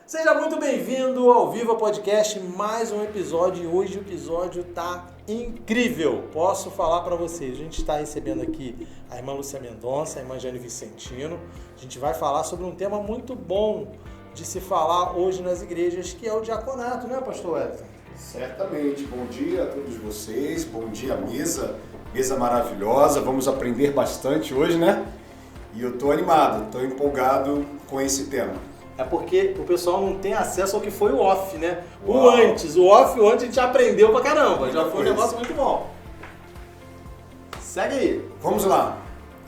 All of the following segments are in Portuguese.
Seja muito bem-vindo ao Viva Podcast, mais um episódio, e hoje o episódio tá incrível. Posso falar para vocês, a gente está recebendo aqui a irmã Lúcia Mendonça, a irmã Jane Vicentino. A gente vai falar sobre um tema muito bom de se falar hoje nas igrejas, que é o diaconato, né, pastor Wellington? Certamente. Bom dia a todos vocês, bom dia mesa maravilhosa, vamos aprender bastante hoje, né? E eu tô animado, tô empolgado com esse tema. É porque o pessoal não tem acesso ao que foi o off, né? Uau. O antes a gente aprendeu pra caramba, já foi um negócio muito bom. Segue aí. Vamos lá.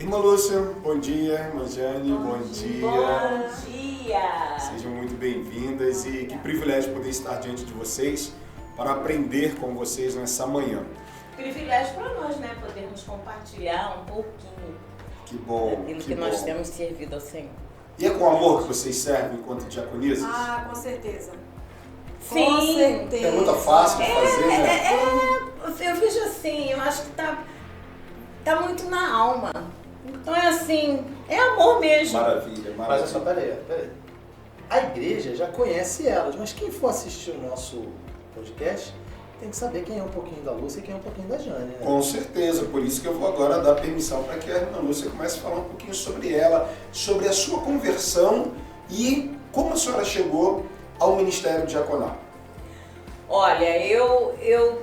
Irmã Lúcia, bom dia. Irmã Jane, bom dia. Bom dia. Sejam muito bem-vindas e que privilégio poder estar diante de vocês para aprender com vocês nessa manhã. Privilégio para nós, né? Podermos compartilhar um pouquinho Que bom, daquilo que que nós bom. temos servido ao Senhor. E é com amor que vocês servem enquanto diaconisas? Ah, com certeza. Sim. Com certeza. Pergunta fácil de fazer, né? Eu vejo assim, eu acho que tá muito na alma. Então é assim, é amor mesmo. Maravilha, Mas é só, maravilha. peraí. A igreja já conhece elas, mas quem for assistir o nosso podcast tem que saber quem é um pouquinho da Lúcia e quem é um pouquinho da Jane, né? Com certeza, por isso que eu vou agora dar permissão para que a irmã Lúcia comece a falar um pouquinho sobre ela, sobre a sua conversão e como a senhora chegou ao ministério diaconal. Olha, eu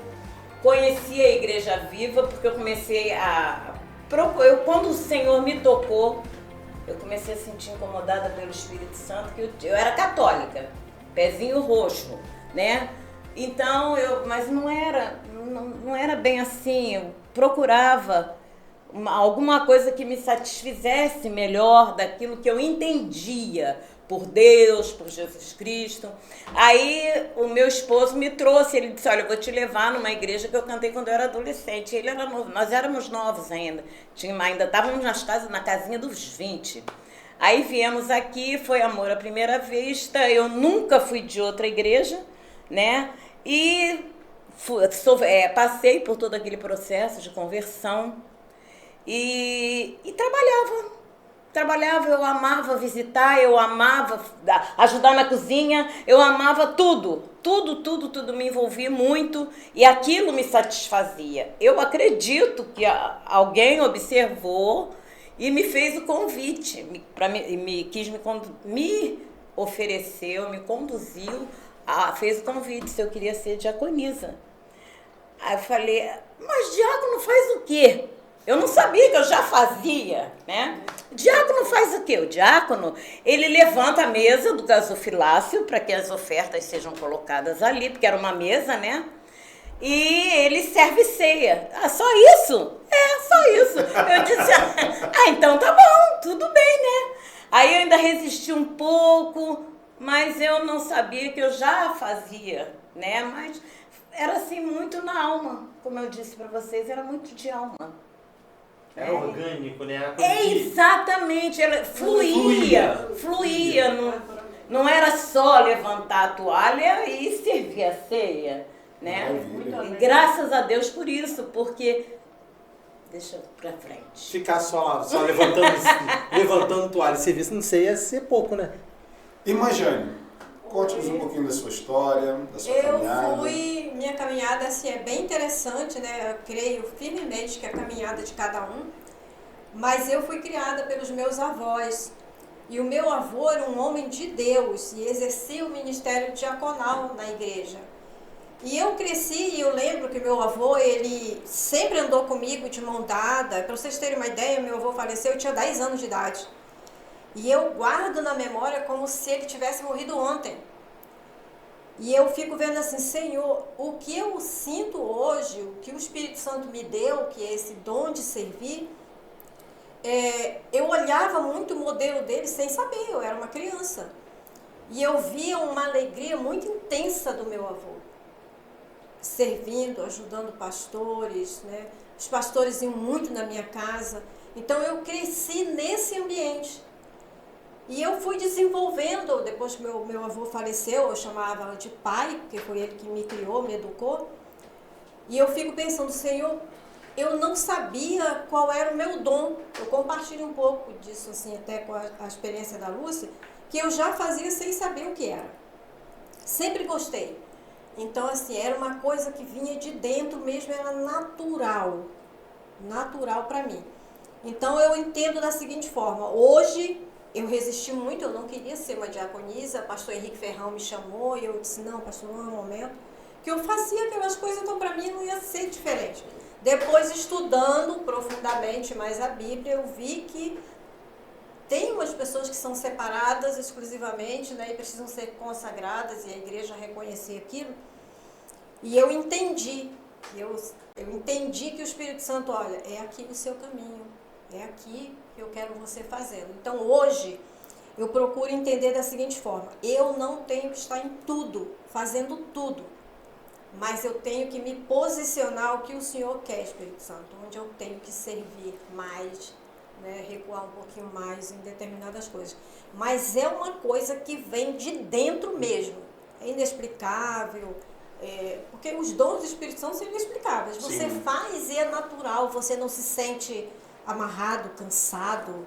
conheci a Igreja Viva porque eu comecei quando o Senhor me tocou, eu comecei a sentir incomodada pelo Espírito Santo, que eu era católica, pezinho roxo, né? Então, mas não era bem assim, eu procurava alguma coisa que me satisfizesse melhor daquilo que eu entendia por Deus, por Jesus Cristo. Aí o meu esposo me trouxe, ele disse, olha, eu vou te levar numa igreja que eu cantei quando eu era adolescente. Ele era novo, nós éramos novos ainda, ainda estávamos na casinha dos 20. Aí viemos aqui, foi amor à primeira vista, eu nunca fui de outra igreja, né? E passei por todo aquele processo de conversão e trabalhava, eu amava visitar, eu amava ajudar na cozinha, eu amava tudo me envolvia muito e aquilo me satisfazia. Eu acredito que alguém observou e me fez o convite, me ofereceu, me conduziu, fez o convite se eu queria ser diaconisa. Aí eu falei, mas diácono faz o quê? Eu não sabia que eu já fazia, né? Diácono faz o quê? O diácono, ele levanta a mesa do gasofilácio para que as ofertas sejam colocadas ali, porque era uma mesa, né? E ele serve ceia. Ah, só isso? É, só isso. Eu disse, então tá bom, tudo bem, né? Aí eu ainda resisti um pouco, mas eu não sabia que eu já fazia, né? Mas era assim, muito na alma, como eu disse para vocês, era muito de alma. Era orgânico, né? Exatamente, ela fluía. Não era só levantar a toalha e servir a ceia, né? Maravilha. E graças a Deus por isso, porque deixa pra frente. Ficar só levantando toalha e serviço, não sei, ia ser pouco, né? Irmã Jane, conte-nos um pouquinho da sua história, da sua caminhada. Minha caminhada assim, é bem interessante, né? Eu creio firmemente que é a caminhada de cada um, mas eu fui criada pelos meus avós. E o meu avô era um homem de Deus e exercia o ministério diaconal na igreja. E eu cresci e eu lembro que meu avô, ele sempre andou comigo de mão dada. Para vocês terem uma ideia, meu avô faleceu, eu tinha 10 anos de idade. E eu guardo na memória como se ele tivesse morrido ontem. E eu fico vendo assim, Senhor, o que eu sinto hoje, o que o Espírito Santo me deu, que é esse dom de servir, eu olhava muito o modelo dele sem saber, eu era uma criança. E eu via uma alegria muito intensa do meu avô, servindo, ajudando pastores, né? Os pastores iam muito na minha casa. Então eu cresci nesse ambiente. E eu fui desenvolvendo, depois que meu avô faleceu, eu chamava de pai, porque foi ele que me criou, me educou. E eu fico pensando, Senhor, eu não sabia qual era o meu dom. Eu compartilho um pouco disso, assim, até com a experiência da Lúcia, que eu já fazia sem saber o que era. Sempre gostei. Então, assim, era uma coisa que vinha de dentro mesmo, era natural para mim. Então, eu entendo da seguinte forma: hoje eu resisti muito, eu não queria ser uma diaconisa, o pastor Henrique Ferrão me chamou e eu disse, não, pastor, não é o momento, que eu fazia aquelas coisas, então para mim não ia ser diferente. Depois, estudando profundamente mais a Bíblia, eu vi que tem umas pessoas que são separadas exclusivamente, né, e precisam ser consagradas, e a igreja reconhecer aquilo. E eu entendi que o Espírito Santo, olha, é aqui o seu caminho, é aqui que eu quero você fazendo. Então, hoje, eu procuro entender da seguinte forma: eu não tenho que estar em tudo, fazendo tudo, mas eu tenho que me posicionar o que o Senhor quer, Espírito Santo, onde eu tenho que servir mais, né, recuar um pouquinho mais em determinadas coisas. Mas é uma coisa que vem de dentro mesmo, é inexplicável, porque os dons do Espírito Santo são inexplicáveis. Você faz e é natural, você não se sente amarrado, cansado,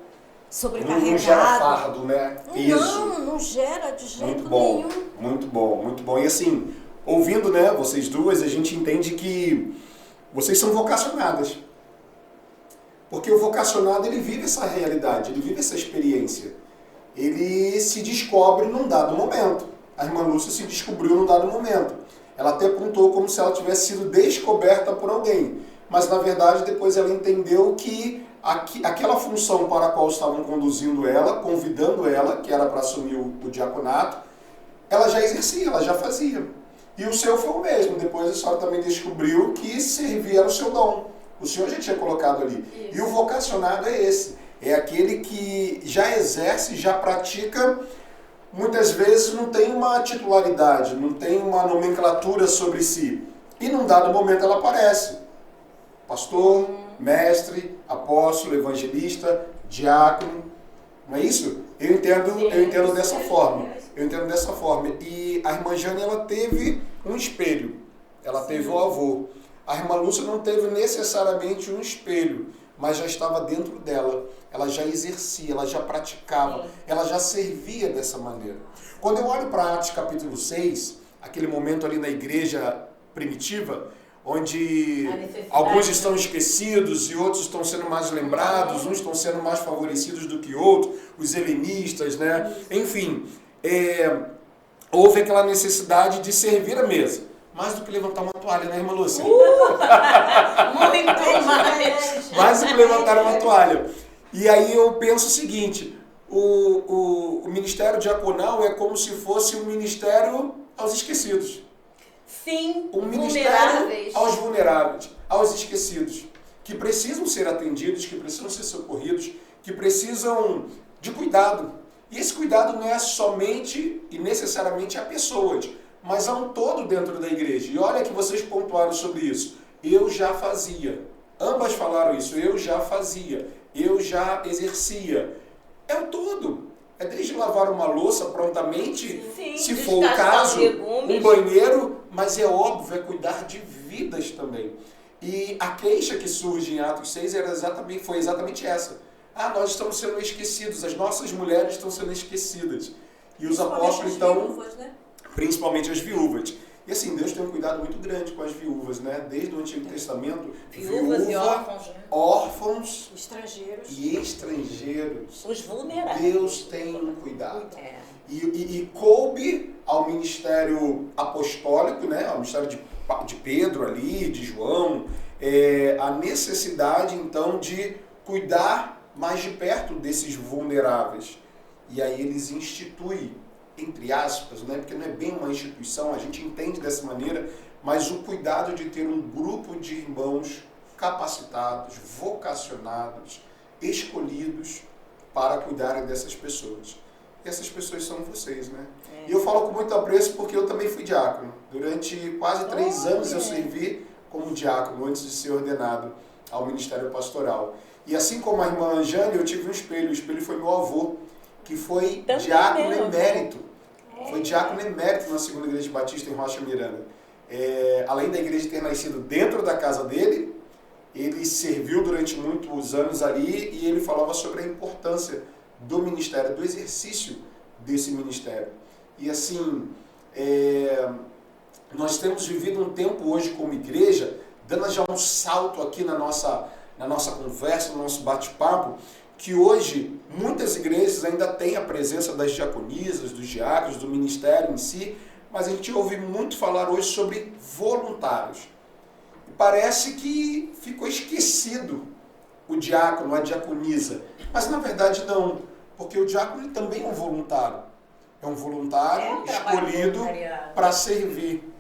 sobrecarregado. Não gera fardo, né? Peso. Não gera de jeito nenhum. Muito bom, muito bom. E assim, ouvindo, né, vocês duas, a gente entende que vocês são vocacionadas. Porque o vocacionado, ele vive essa realidade, ele vive essa experiência. Ele se descobre num dado momento. A irmã Lúcia se descobriu num dado momento. Ela até apontou como se ela tivesse sido descoberta por alguém. Mas, na verdade, depois ela entendeu que aquela função para a qual estavam conduzindo ela, convidando ela, que era para assumir o diaconato, ela já exercia, ela já fazia. E o seu foi o mesmo. Depois a senhora também descobriu que servir era o seu dom. O Senhor já tinha colocado ali. Isso. E o vocacionado é esse. É aquele que já exerce, já pratica, muitas vezes não tem uma titularidade, não tem uma nomenclatura sobre si. E num dado momento ela aparece. Pastor, mestre, apóstolo, evangelista, diácono. Não é isso? Eu entendo dessa forma. Eu entendo dessa forma. E a irmã Jane, ela teve um espelho. Ela teve o avô. A irmã Lúcia não teve necessariamente um espelho, mas já estava dentro dela. Ela já exercia, ela já praticava, ela já servia dessa maneira. Quando eu olho para Atos capítulo 6, aquele momento ali na igreja primitiva, onde alguns estão esquecidos e outros estão sendo mais lembrados, uns estão sendo mais favorecidos do que outros, os helenistas, né? Enfim, houve aquela necessidade de servir a mesa. Mais do que levantar uma toalha, né, irmã Lúcia? Muito mais! Mais do que levantar uma toalha. E aí eu penso o seguinte, o ministério diaconal é como se fosse um ministério aos esquecidos. Sim, um ministério aos vulneráveis, aos esquecidos, que precisam ser atendidos, que precisam ser socorridos, que precisam de cuidado. E esse cuidado não é somente e necessariamente a pessoas, mas há um todo dentro da igreja. E olha que vocês pontuaram sobre isso. Eu já fazia. Ambas falaram isso. Eu já fazia. Eu já exercia. É o todo. É desde lavar uma louça prontamente, sim, se for o caso, um banheiro, mas é óbvio, é cuidar de vidas também. E a queixa que surge em Atos 6 foi exatamente essa. Nós estamos sendo esquecidos, as nossas mulheres estão sendo esquecidas. E os apóstolos, então, viúvas, né? Principalmente as viúvas. E assim, Deus tem um cuidado muito grande com as viúvas, né? Desde o Antigo Testamento, viúvas e órfãos, né? Órfãos e estrangeiros. Os vulneráveis. Deus tem um cuidado. E coube ao ministério apostólico, né? Ao ministério de Pedro ali, de João, a necessidade então de cuidar mais de perto desses vulneráveis. E aí eles instituem, entre aspas, né? Porque não é bem uma instituição, a gente entende dessa maneira, mas o cuidado de ter um grupo de irmãos capacitados, vocacionados, escolhidos para cuidarem dessas pessoas. E essas pessoas são vocês, né? E eu falo com muito apreço porque eu também fui diácono. Durante quase 3 anos eu servi como diácono, antes de ser ordenado ao ministério pastoral. E assim como a irmã Jane, eu tive um espelho. O espelho foi meu avô, que foi também diácono emérito. Foi diácono emérito na Segunda Igreja Batista em Rocha Miranda. Além da igreja ter nascido dentro da casa dele, ele serviu durante muitos anos ali e ele falava sobre a importância do ministério, do exercício desse ministério. E assim, nós temos vivido um tempo hoje como igreja, dando já um salto aqui na nossa conversa, no nosso bate-papo, que hoje muitas igrejas ainda têm a presença das diaconisas, dos diáconos, do ministério em si, mas a gente ouve muito falar hoje sobre voluntários. E parece que ficou esquecido o diácono, a diaconisa, mas na verdade não, porque o diácono também é um voluntário. É um voluntário escolhido para servir.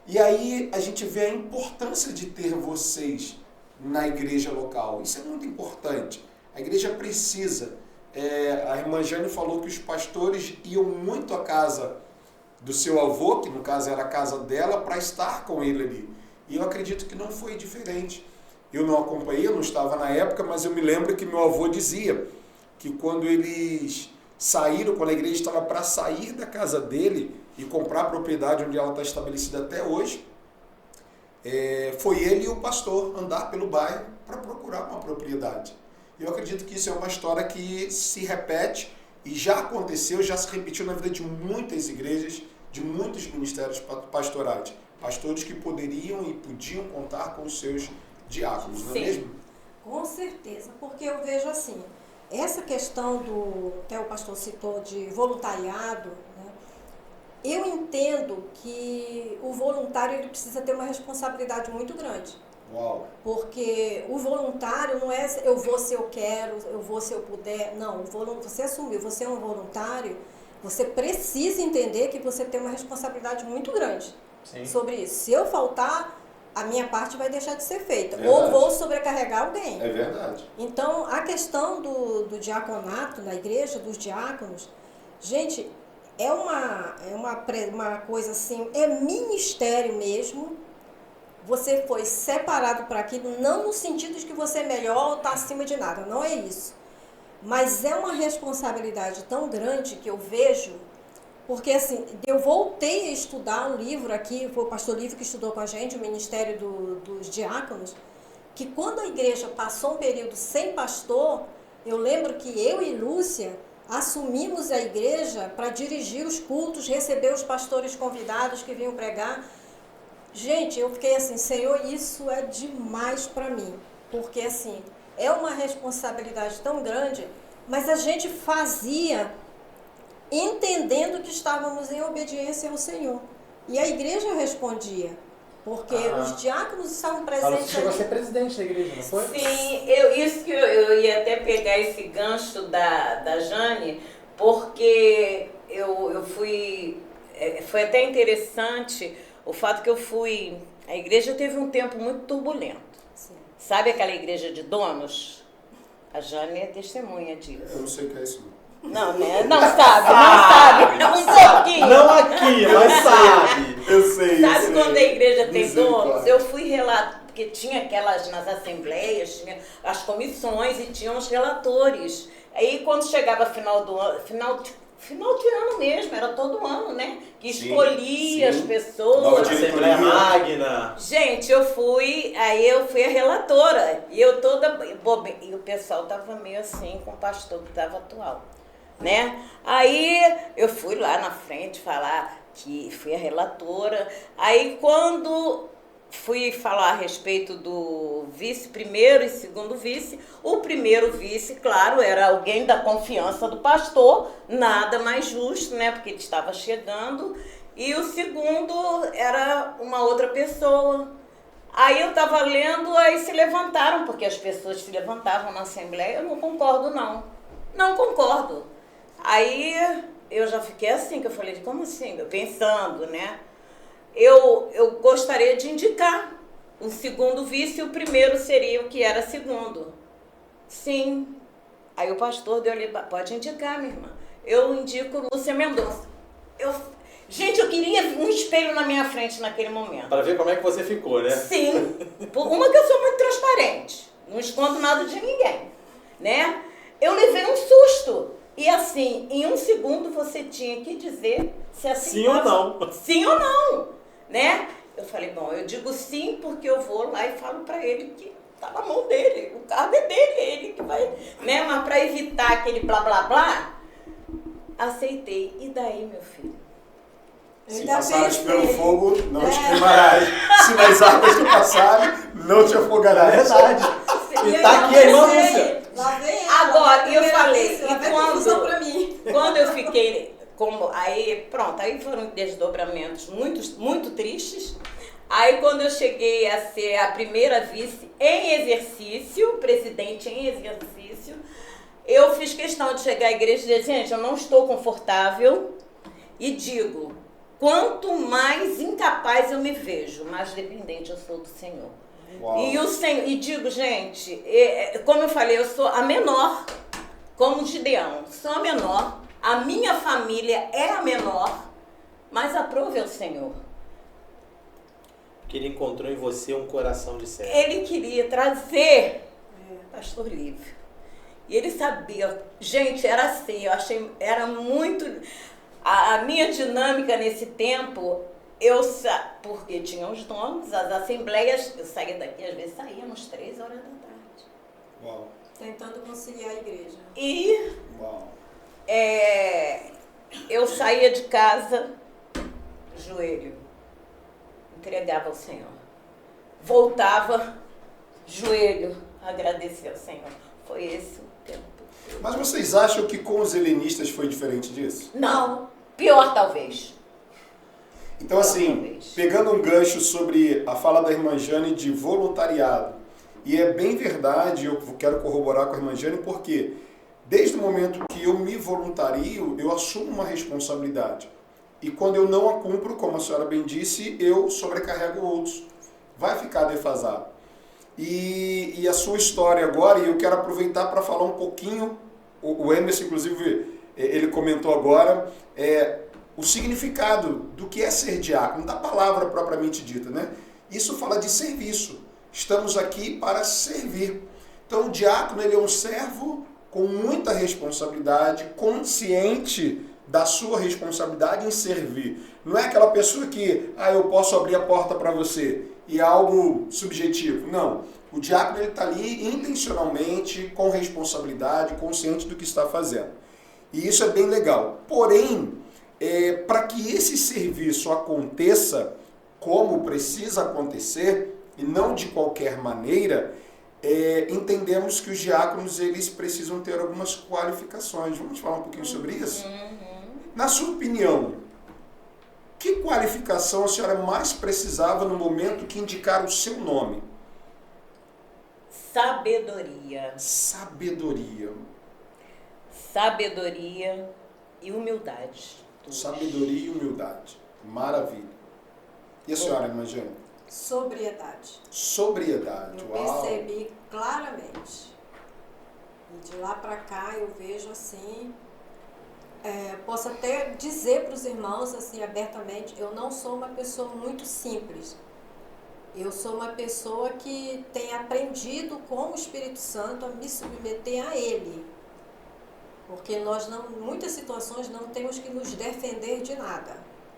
E aí a gente vê a importância de ter vocês na igreja local. Isso é muito importante. A igreja precisa. A irmã Jane falou que os pastores iam muito à casa do seu avô, que no caso era a casa dela, para estar com ele ali. E eu acredito que não foi diferente. Eu não acompanhei, eu não estava na época, mas eu me lembro que meu avô dizia que quando eles saíram, quando a igreja estava para sair da casa dele e comprar a propriedade onde ela está estabelecida até hoje, foi ele e o pastor andar pelo bairro para procurar uma propriedade. Eu acredito que isso é uma história que se repete e já aconteceu, já se repetiu na vida de muitas igrejas, de muitos ministérios pastorais. Pastores que poderiam e podiam contar com os seus diáconos, não é mesmo? Com certeza, porque eu vejo assim, essa questão até o pastor citou, de voluntariado, né? Eu entendo que o voluntário ele precisa ter uma responsabilidade muito grande. Uau. Porque o voluntário não é eu vou se eu quero, eu vou se eu puder. Não, você assumiu, você é um voluntário, você precisa entender que você tem uma responsabilidade muito grande. Sim. Sobre isso. Se eu faltar, a minha parte vai deixar de ser feita. Ou vou sobrecarregar alguém. É verdade. Então, a questão do diaconato na igreja, dos diáconos, gente, é uma coisa assim, é ministério mesmo. Você foi separado para aquilo, não no sentido de que você é melhor ou está acima de nada, não é isso. Mas é uma responsabilidade tão grande que eu vejo, porque assim, eu voltei a estudar um livro aqui, foi o pastor Lívio que estudou com a gente, o Ministério dos Diáconos, que quando a igreja passou um período sem pastor, eu lembro que eu e Lúcia assumimos a igreja para dirigir os cultos, receber os pastores convidados que vinham pregar. Gente, eu fiquei assim, Senhor, isso é demais para mim, porque assim, é uma responsabilidade tão grande, mas a gente fazia entendendo que estávamos em obediência ao Senhor. E a igreja respondia, porque os diáconos estavam presentes. Você chegou a ser presidente da igreja, não foi? Sim, isso que eu ia até pegar esse gancho da Jane, porque eu fui, foi até interessante o fato que a igreja teve um tempo muito turbulento. Sim. Sabe aquela igreja de donos? A Jane é testemunha disso. Eu não sei o que é isso. Não, né? Não sabe. Um pouquinho. Não aqui, mas sabe. Eu sei. Sabe quando a igreja tem donos? Eu fui relatar, porque tinha aquelas nas assembleias, tinha as comissões e tinham os relatores. Aí quando chegava final do ano, final de ano mesmo, era todo ano, né? Que escolhia as pessoas. Assembleia Magna. Gente, eu fui a relatora. E eu toda. E o pessoal tava meio assim com o pastor que estava atual, né? Aí eu fui lá na frente falar que fui a relatora. Aí quando fui falar a respeito do primeiro e segundo vice. O primeiro vice, claro, era alguém da confiança do pastor, nada mais justo, né, porque ele estava chegando. E o segundo era uma outra pessoa. Aí eu estava lendo, aí se levantaram, porque as pessoas se levantavam na assembleia. Eu não concordo, não. Não concordo. Aí eu já fiquei assim, que eu falei, como assim? Eu pensando, né? Eu gostaria de indicar o segundo vice e o primeiro seria o que era segundo. Sim. Aí o pastor deu ali, pode indicar, minha irmã. Eu indico Lúcia Mendonça. Gente, eu queria um espelho na minha frente naquele momento. Para ver como é que você ficou, né? Sim. Uma que eu sou muito transparente. Não escondo nada de ninguém, né? Eu levei um susto. E assim, em um segundo você tinha que dizer se assim... Sim ou não. Sim ou não. Né? Eu falei, bom, eu digo sim porque eu vou lá e falo para ele que Tá na mão dele, o cargo é dele, é ele que vai, né? Mas para evitar aquele blá blá blá, aceitei. E daí, meu filho? Se passares pelo fogo, não te queimarás. Se nas águas tu passares, não te afogarás. É verdade. E tá aqui a irmã Lúcia. Lá vem ela, Agora, eu falei, vez, ela e vai confusão pra quando, mim. quando eu fiquei, como, aí pronto, aí foram desdobramentos muito tristes. Aí quando eu cheguei a ser a primeira vice em exercício, presidente em exercício, eu fiz questão de chegar à igreja e dizer, gente, eu não estou confortável e digo, quanto mais incapaz eu me vejo, mais dependente eu sou do Senhor. Uau. E digo, gente, como eu falei, eu sou a menor, como Gideão, sou a menor, a minha família é a menor, mas aprove ao Senhor. Que ele encontrou em você um coração de servo. Ele queria trazer pastor Lívio. E ele sabia, gente, era assim, eu achei, era muito... A minha dinâmica nesse tempo, porque tinha os donos, as assembleias, eu saía daqui, às vezes saíamos 3 horas da tarde. Uau. Tentando conciliar a igreja. E Uau. eu saía de casa, joelho, entregava ao Senhor. Voltava, joelho, agradecia ao Senhor. Foi esse o tempo. Mas vocês acham que com os helenistas foi diferente disso? Não, pior talvez. Então, assim, pegando um gancho sobre a fala da irmã Jane de voluntariado, e é bem verdade, eu quero corroborar com a irmã Jane, porque desde o momento que eu me voluntario, eu assumo uma responsabilidade. E quando eu não a cumpro, como a senhora bem disse, eu sobrecarrego outros. Vai ficar defasado. E a sua história agora, e eu quero aproveitar para falar um pouquinho, o Emerson, inclusive, ele comentou agora, o significado do que é ser diácono, da palavra propriamente dita, né? Isso fala de serviço. Estamos aqui para servir. Então, o diácono, ele é um servo com muita responsabilidade, consciente da sua responsabilidade em servir. Não é aquela pessoa que, eu posso abrir a porta para você, e é algo subjetivo. Não. O diácono está ali intencionalmente, com responsabilidade, consciente do que está fazendo. E isso é bem legal. Porém, para que esse serviço aconteça como precisa acontecer, e não de qualquer maneira, entendemos que os diáconos eles precisam ter algumas qualificações. Vamos falar um pouquinho sobre isso? Na sua opinião, que qualificação a senhora mais precisava no momento que indicaram o seu nome? Sabedoria. Sabedoria. Sabedoria e humildade. Sabedoria e humildade. Maravilha. E a senhora, irmã Jane? Sobriedade. Sobriedade. Eu Uau. percebi claramente. E de lá para cá eu vejo assim, posso até dizer para os irmãos assim abertamente, eu não sou uma pessoa muito simples. Eu sou uma pessoa que tem aprendido com o Espírito Santo a me submeter a Ele. Porque nós, em muitas situações, não temos que nos defender de nada.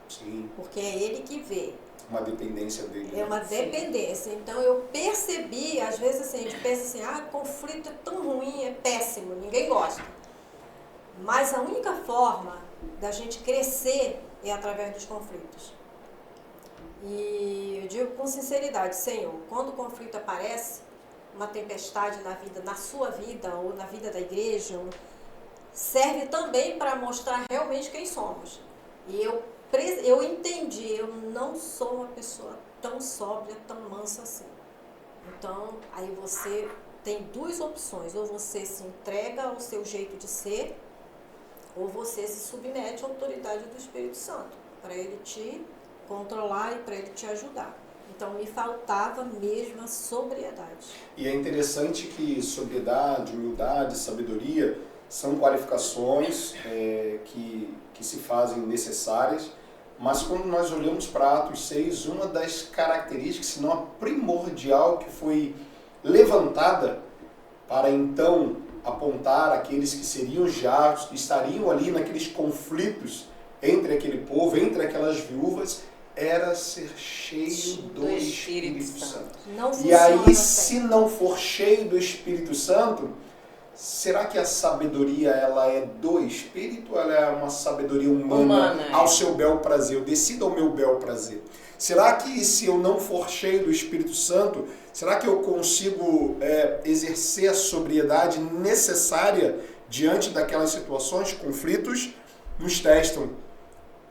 Sim. Porque é Ele que vê. Uma dependência dele. É uma dependência. Então eu percebi, às vezes assim, a gente pensa assim, conflito é tão ruim, é péssimo, ninguém gosta. Mas a única forma da gente crescer é através dos conflitos. E eu digo com sinceridade, Senhor, quando o conflito aparece, uma tempestade na vida, na sua vida ou na vida da igreja, serve também para mostrar realmente quem somos. E eu entendi, eu não sou uma pessoa tão sóbria, tão mansa assim. Então, aí você tem 2 opções, ou você se entrega ao seu jeito de ser, ou você se submete à autoridade do Espírito Santo, para ele te controlar e para ele te ajudar. Então, me faltava mesmo a sobriedade. E é interessante que sobriedade, humildade, sabedoria são qualificações que se fazem necessárias, mas quando nós olhamos para Atos 6, uma das características, se não a primordial, que foi levantada para então apontar aqueles que seriam diáconos, que estariam ali naqueles conflitos entre aquele povo, entre aquelas viúvas, era ser cheio do Espírito Santo. Não E funciona aí, assim. se não for cheio do Espírito Santo, será que a sabedoria ela é do Espírito ou ela é uma sabedoria humana ao seu bel prazer? Eu decido ao meu bel prazer. Será que se eu não for cheio do Espírito Santo, será que eu consigo exercer a sobriedade necessária diante daquelas situações? Conflitos nos testam.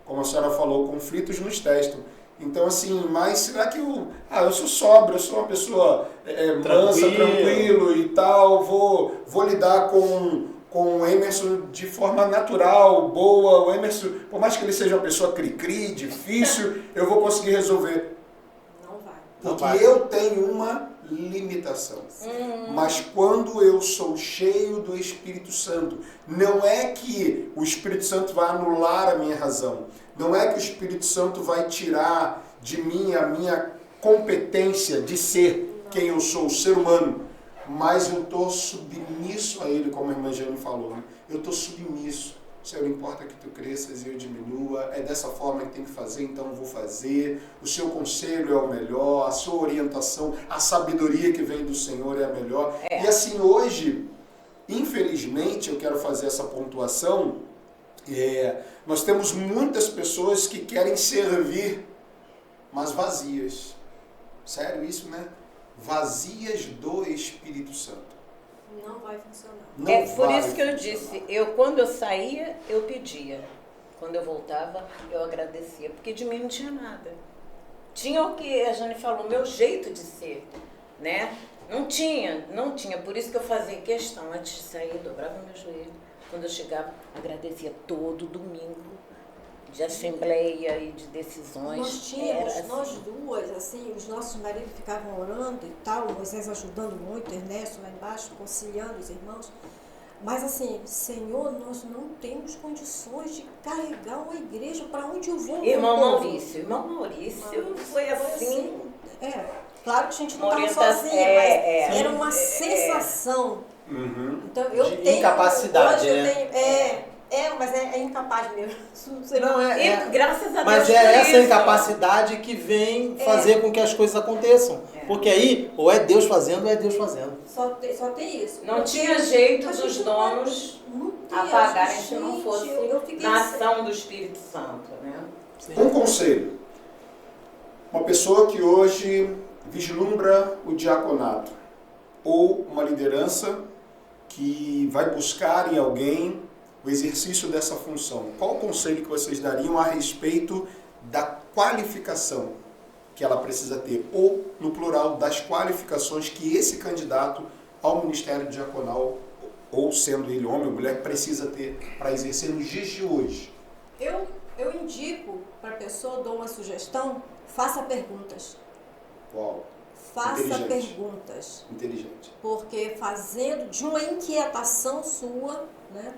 Como a senhora falou, conflitos nos testam. Então, assim, mas será que eu sou sóbrio, eu sou uma pessoa mansa, tranquilo e tal, vou lidar com o Emerson de forma natural, boa, o Emerson, por mais que ele seja uma pessoa cri-cri, difícil, eu vou conseguir resolver. Não vai. Porque eu tenho uma limitação. Mas quando eu sou cheio do Espírito Santo, não é que o Espírito Santo vai anular a minha razão. Não é que o Espírito Santo vai tirar de mim a minha competência de ser quem eu sou, o ser humano. Mas eu estou submisso a Ele, como a irmã Jane falou. Né? Eu estou submisso. Senhor, importa que tu cresças e eu diminua. É dessa forma que tem que fazer, então eu vou fazer. O seu conselho é o melhor, a sua orientação, a sabedoria que vem do Senhor é a melhor. E assim, hoje, infelizmente, eu quero fazer essa pontuação. Nós temos muitas pessoas que querem servir, mas vazias. Sério isso, né? Vazias do Espírito Santo. Não vai funcionar. Não por vai isso que eu funcionar. disse, quando eu saía, eu pedia. Quando eu voltava, eu agradecia, porque de mim não tinha nada. Tinha o que a Jane falou, meu jeito de ser, né? Não tinha. Por isso que eu fazia questão, antes de sair, eu dobrava meu joelho. Quando eu chegava, agradecia todo domingo, de assembleia e de decisões. Nós tínhamos, assim. nós duas, assim, os nossos maridos ficavam orando e tal, o Moisés ajudando muito, Ernesto lá embaixo, conciliando os irmãos. Mas assim, Senhor, nós não temos condições de carregar uma igreja, para onde eu vou? Irmão Maurício foi assim. Claro que a gente não Uma estava sozinha, mas era uma é. sensação. Uhum. Então eu De tenho incapacidade, hoje né? eu tenho, mas é incapaz mesmo. Não, E graças a Deus. mas por é essa isso. incapacidade que vem fazer com que as coisas aconteçam. Porque aí, ou é Deus fazendo, ou é Deus fazendo. Só tem isso. Não Porque tinha jeito a dos gente donos não tem, apagarem gente, se não fosse eu fiquei na ação do Espírito Santo, né? Um conselho. Uma pessoa que hoje vislumbra o diaconato ou uma liderança que vai buscar em alguém o exercício dessa função. Qual o conselho que vocês dariam a respeito da qualificação que ela precisa ter? Ou, no plural, das qualificações que esse candidato ao ministério diaconal, ou sendo ele homem ou mulher, precisa ter para exercer nos dias de hoje? Eu indico para a pessoa, dou uma sugestão, faça perguntas. Uau! Faça Inteligente. perguntas. Inteligente. Porque fazendo de uma inquietação sua, né?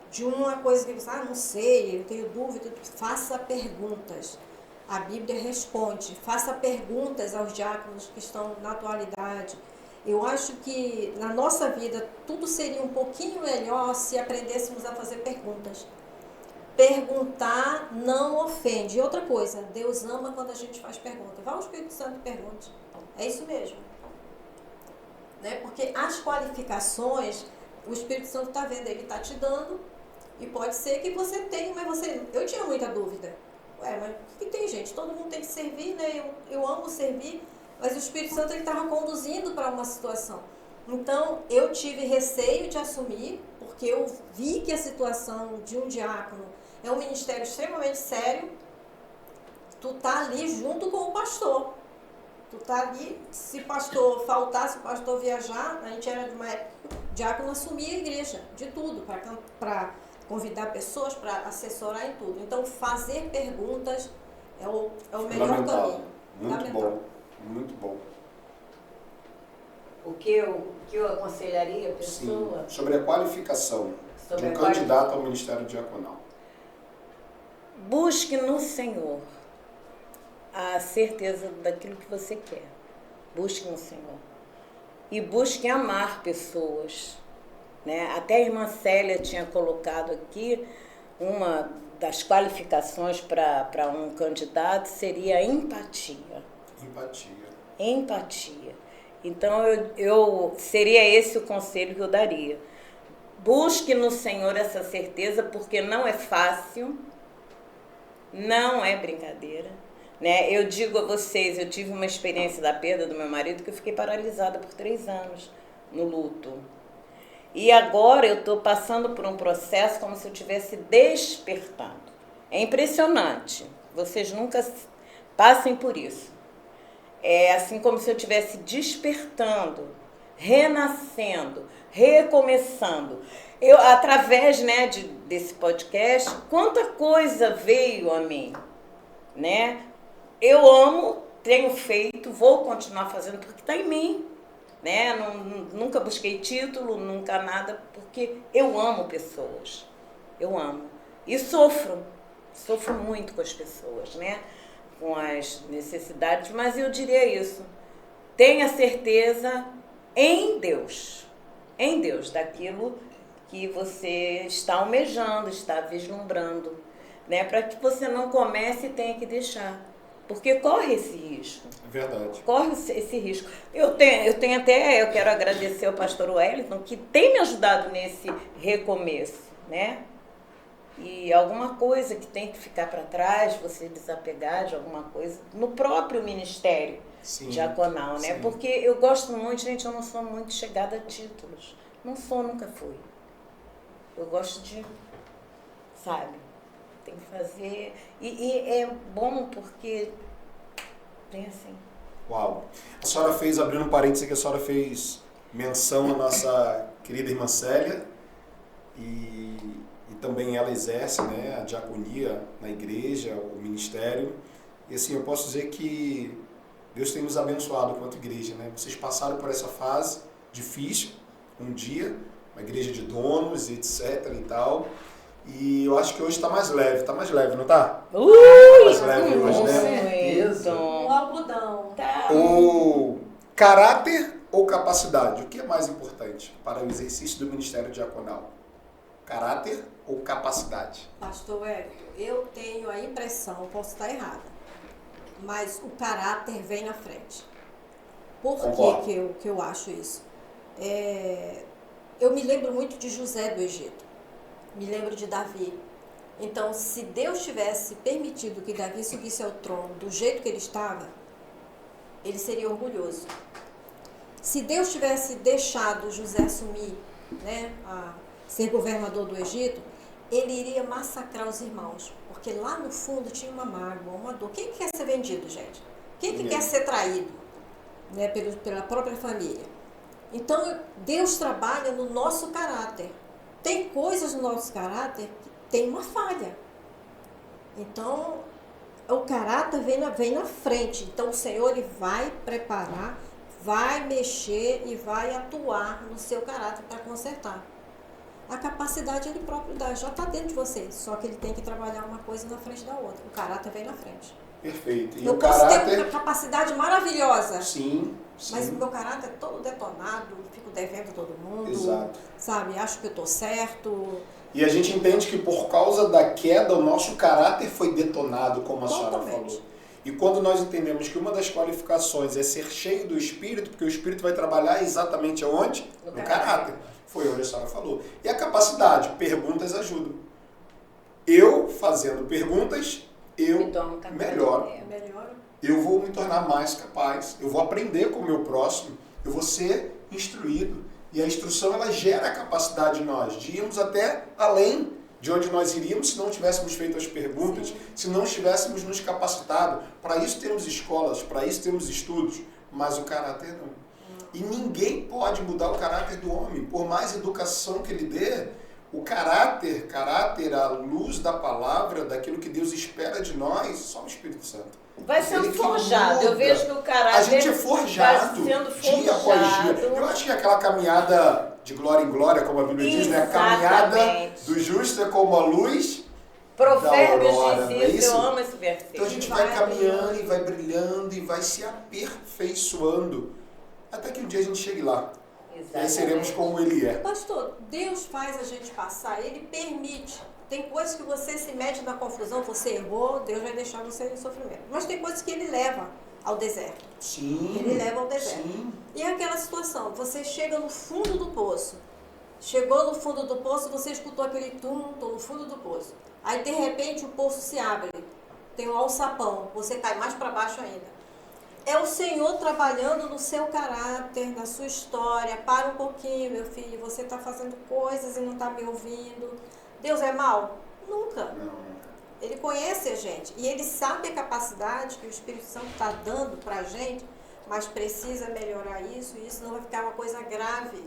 De uma coisa que você, não sei, eu tenho dúvida, faça perguntas. A Bíblia responde, faça perguntas aos diáconos que estão na atualidade. Eu acho que na nossa vida tudo seria um pouquinho melhor se aprendêssemos a fazer perguntas. Perguntar não ofende. E outra coisa, Deus ama quando a gente faz pergunta. Vá ao Espírito Santo e pergunte. É isso mesmo. Né? Porque as qualificações, o Espírito Santo está vendo, ele está te dando, e pode ser que você tenha, mas eu tinha muita dúvida. Mas o que tem, gente? Todo mundo tem que servir, né? Eu amo servir, mas o Espírito Santo estava conduzindo para uma situação. Então, eu tive receio de assumir, porque eu vi que a situação de um diácono é um ministério extremamente sério. Tu tá ali junto com o pastor. Tu tá ali, se pastor faltar, se o pastor viajar, a gente era de uma época, o diácono assumia a igreja, de tudo, para convidar pessoas, para assessorar em tudo. Então, fazer perguntas é o melhor caminho. Muito bom, muito bom. O que eu aconselharia a pessoa? Sim, sobre a qualificação de um candidato ao ministério diaconal. Busque no Senhor a certeza daquilo que você quer. Busque no Senhor. E busque amar pessoas. Né? Até a irmã Célia tinha colocado aqui uma das qualificações para um candidato seria a empatia. Empatia. Então, seria esse o conselho que eu daria. Busque no Senhor essa certeza, porque não é fácil, não é brincadeira. Né? Eu digo a vocês, eu tive uma experiência da perda do meu marido que eu fiquei paralisada por 3 anos no luto. E agora eu estou passando por um processo como se eu estivesse despertando. É impressionante. Vocês nunca passem por isso. É assim como se eu estivesse despertando, renascendo, recomeçando. Eu, através, né, desse podcast, quanta coisa veio a mim, né? Eu amo, tenho feito, vou continuar fazendo porque está em mim, né? Nunca busquei título, nunca nada, porque eu amo pessoas. Eu amo. E sofro muito com as pessoas, né? Com as necessidades, mas eu diria isso. Tenha certeza em Deus, daquilo que você está almejando, está vislumbrando, né? Para que você não comece e tenha que deixar. Porque corre esse risco. É verdade. Corre esse risco. Eu quero agradecer ao pastor Wellington, que tem me ajudado nesse recomeço, né? E alguma coisa que tem que ficar para trás, você desapegar de alguma coisa, no próprio ministério diaconal, né? Sim. Porque eu gosto muito, gente, eu não sou muito chegada a títulos. Não sou, nunca fui. Eu gosto de, sabe, tem que fazer. E é bom porque tem assim. Uau! A senhora fez, abrindo um parênteses aqui, a senhora fez menção à nossa querida irmã Célia e também ela exerce, né, a diaconia na igreja, o ministério. E assim, eu posso dizer que Deus tem nos abençoado enquanto igreja, né? Vocês passaram por essa fase difícil, um dia, uma igreja de donos, etc e tal. E eu acho que hoje está mais leve, não tá? Mais leve hoje, né? Um algodão. Tá. O caráter ou capacidade? O que é mais importante para o exercício do ministério diaconal? Caráter ou capacidade? Pastor Wellington, eu tenho a impressão, posso estar errada, mas o caráter vem na frente. Por que eu acho isso? Eu me lembro muito de José do Egito, me lembro de Davi. Então, se Deus tivesse permitido que Davi subisse ao trono do jeito que ele estava, ele seria orgulhoso. Se Deus tivesse deixado José assumir, né, ser governador do Egito, ele iria massacrar os irmãos, porque lá no fundo tinha uma mágoa, uma dor. Quem quer ser vendido, gente? Quem que quer ser traído, né, pela própria família? Então, Deus trabalha no nosso caráter. Tem coisas no nosso caráter que tem uma falha. Então, o caráter vem na frente. Então, o Senhor ele vai preparar, vai mexer e vai atuar no seu caráter para consertar. A capacidade ele próprio dá, já está dentro de você, só que ele tem que trabalhar uma coisa na frente da outra. O caráter vem na frente. Perfeito. E eu o posso caráter... ter uma capacidade maravilhosa, sim. mas o meu caráter é todo detonado, fico devendo todo mundo, exato, sabe? Acho que eu estou certo. E a gente entende que por causa da queda, o nosso caráter foi detonado, como a senhora falou. E quando nós entendemos que uma das qualificações é ser cheio do Espírito, porque o Espírito vai trabalhar exatamente aonde? No caráter. Foi onde a senhora falou. E a capacidade, perguntas ajudam. Eu, fazendo perguntas, eu melhoro. Eu vou me tornar mais capaz. Eu vou aprender com o meu próximo. Eu vou ser instruído. E a instrução, ela gera a capacidade em nós de irmos até além de onde nós iríamos se não tivéssemos feito as perguntas, se não estivéssemos nos capacitado. Para isso temos escolas, para isso temos estudos, mas o caráter não. E ninguém pode mudar o caráter do homem, por mais educação que ele dê. O caráter, à luz da palavra, daquilo que Deus espera de nós, só o Espírito Santo. Vai sendo forjado. Eu vejo que o caráter a gente é forjado, dia após dia. Eu acho que aquela caminhada de glória em glória, como a Bíblia diz, né? A caminhada do justo é como a luz Provérbios da aurora, diz isso, eu amo esse versículo. Então a gente vai caminhando e vai brilhando e vai se aperfeiçoando até que um dia a gente chegue lá. E aí seremos como ele é. Pastor, Deus faz a gente passar, Ele permite. Tem coisas que você se mete na confusão, você errou, Deus vai deixar você em sofrimento. Mas tem coisas que Ele leva ao deserto. Sim. Ele leva ao deserto. Sim. E é aquela situação, você chega no fundo do poço. Chegou no fundo do poço, você escutou aquele tumulto no fundo do poço. Aí, de repente, o poço se abre. Tem um alçapão, você cai mais para baixo ainda. É o Senhor trabalhando no seu caráter, na sua história. Para um pouquinho, meu filho, você está fazendo coisas e não está me ouvindo. Deus é mau? Nunca. Não. Ele conhece a gente e Ele sabe a capacidade que o Espírito Santo está dando para a gente, mas precisa melhorar isso e isso não vai ficar uma coisa grave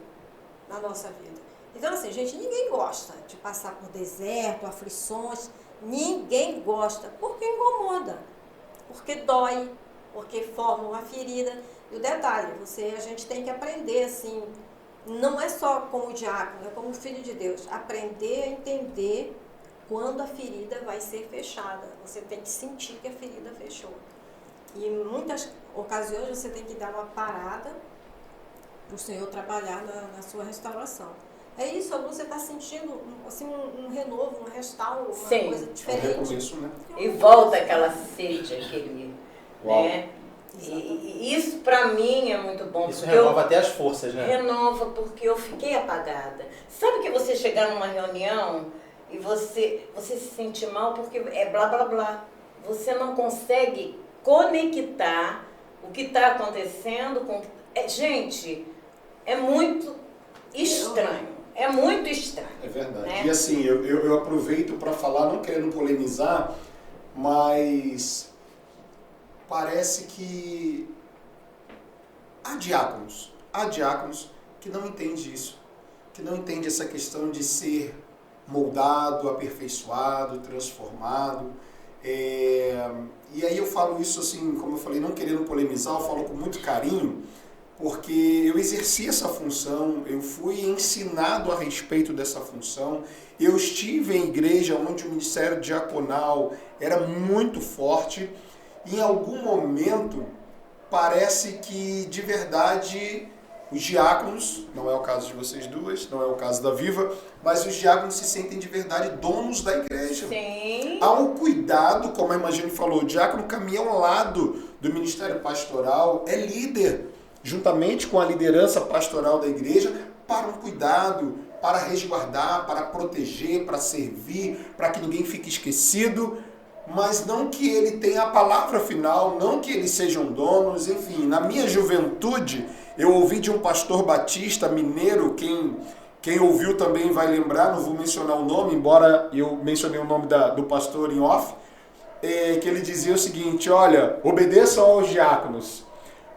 na nossa vida. Então, assim, gente, ninguém gosta de passar por deserto, aflições. Ninguém gosta, porque incomoda, porque dói, porque forma uma ferida. E o detalhe, a gente tem que aprender, assim, não é só como diácono, é como filho de Deus, aprender a entender quando a ferida vai ser fechada. Você tem que sentir que a ferida fechou. E em muitas ocasiões você tem que dar uma parada para o Senhor trabalhar na sua restauração. É isso, você está sentindo assim, um renovo, um restauro, uma Sim. coisa É um diferente. recomeço, né? E volta aquela sede, aquele, Uau. né? E isso pra mim é muito bom. Isso porque renova até as forças, né? renova porque eu fiquei apagada. Sabe que você chegar numa reunião e você se sente mal porque é blá blá blá. Você não consegue conectar o que está acontecendo com... gente, é muito estranho. É muito estranho. É verdade. Né? E assim, eu aproveito para falar, não querendo polemizar, mas parece que há diáconos que não entendem isso, que não entendem essa questão de ser moldado, aperfeiçoado, transformado. E aí eu falo isso assim, como eu falei, não querendo polemizar, eu falo com muito carinho, porque eu exerci essa função, eu fui ensinado a respeito dessa função, eu estive em igreja onde o ministério diaconal era muito forte, e em algum momento parece que de verdade os diáconos, não é o caso de vocês duas, não é o caso da Viva, mas os diáconos se sentem de verdade donos da igreja. Sim. Há um cuidado, como a irmã Jane falou, o diácono caminha ao lado do ministério pastoral, é líder, juntamente com a liderança pastoral da igreja, para um cuidado, para resguardar, para proteger, para servir, para que ninguém fique esquecido, mas não que ele tenha a palavra final, não que eles sejam donos, enfim. Na minha juventude, eu ouvi de um pastor batista mineiro, quem ouviu também vai lembrar, não vou mencionar o nome, embora eu mencionei o nome do pastor em off, que ele dizia o seguinte: olha, obedeçam aos diáconos,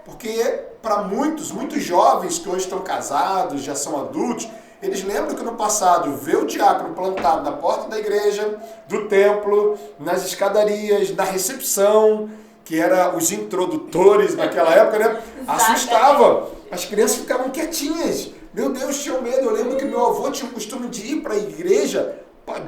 porque para muitos jovens que hoje estão casados, já são adultos, eles lembram que no passado, ver o diácono plantado na porta da igreja, do templo, nas escadarias, na recepção, que eram os introdutores naquela época, né? Assustava. As crianças ficavam quietinhas. Meu Deus, tinham medo. Eu lembro que meu avô tinha o costume de ir para a igreja,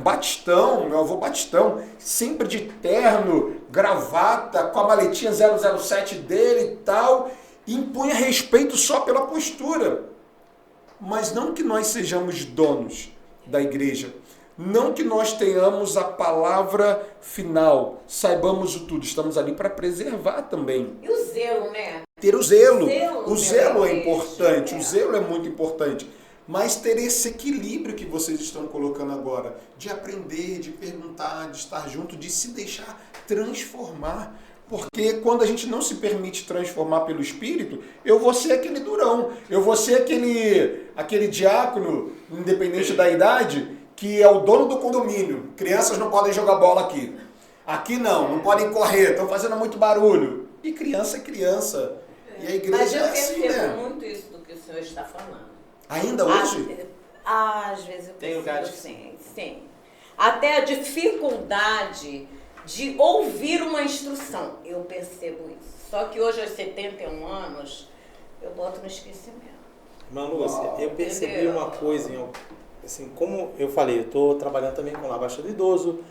batistão, meu avô batistão, sempre de terno, gravata, com a maletinha 007 dele e tal, e impunha respeito só pela postura. Mas não que nós sejamos donos da igreja, não que nós tenhamos a palavra final, saibamos o tudo, estamos ali para preservar também. E o zelo, né? Ter o zelo. O zelo é igreja, importante, o zelo é muito importante. Mas ter esse equilíbrio que vocês estão colocando agora, de aprender, de perguntar, de estar junto, de se deixar transformar. Porque quando a gente não se permite transformar pelo Espírito, eu vou ser aquele durão, eu vou ser aquele diácono, independente da idade, que é o dono do condomínio. Crianças não podem jogar bola aqui. Aqui não podem correr, estão fazendo muito barulho. E criança é criança. E a igreja Mas eu é assim, percebo né? muito isso do que o senhor está falando. Ainda hoje? Às vezes eu Tem percebo, lugares. sim. Até a dificuldade de ouvir uma instrução, eu percebo isso. Só que hoje, aos 71 anos, eu boto no esquecimento. Manu, eu percebi Entendeu? uma coisa, assim, como eu falei, eu estou trabalhando também com a Baixa do Idoso,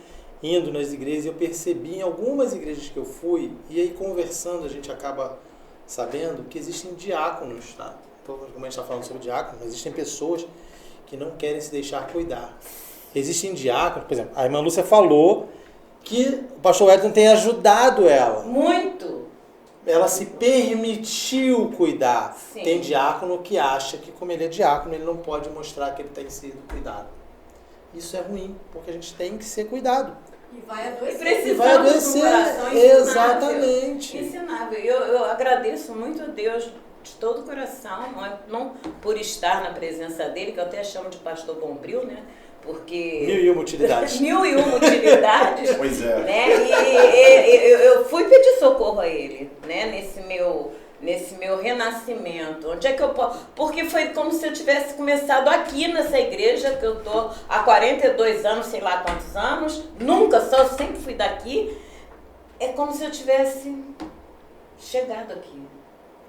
indo nas igrejas, eu percebi em algumas igrejas que eu fui, e aí conversando a gente acaba sabendo que existem diáconos, tá? como a gente está falando sobre diácono, existem pessoas que não querem se deixar cuidar. Existem diáconos, por exemplo, a irmã Lúcia falou que o pastor Wellington tem ajudado ela. Muito. Ela se permitiu cuidar. Sim. Tem diácono que acha que, como ele é diácono, ele não pode mostrar que ele tem sido cuidado. Isso é ruim, porque a gente tem que ser cuidado. E vai E adoecer. precisamos vai adoecer, de um coração ensinável. exatamente. Ensinável. Eu agradeço muito a Deus de todo o coração, não por estar na presença dele, que eu até chamo de pastor Bombril, né? Porque... 1001 utilidades. 1001 utilidades. Pois é. Né? E eu fui pedir socorro a ele, né? Nesse meu renascimento. Onde é que eu posso... Porque foi como se eu tivesse começado aqui nessa igreja, que eu tô há 42 anos, sei lá quantos anos, sempre fui daqui. É como se eu tivesse chegado aqui.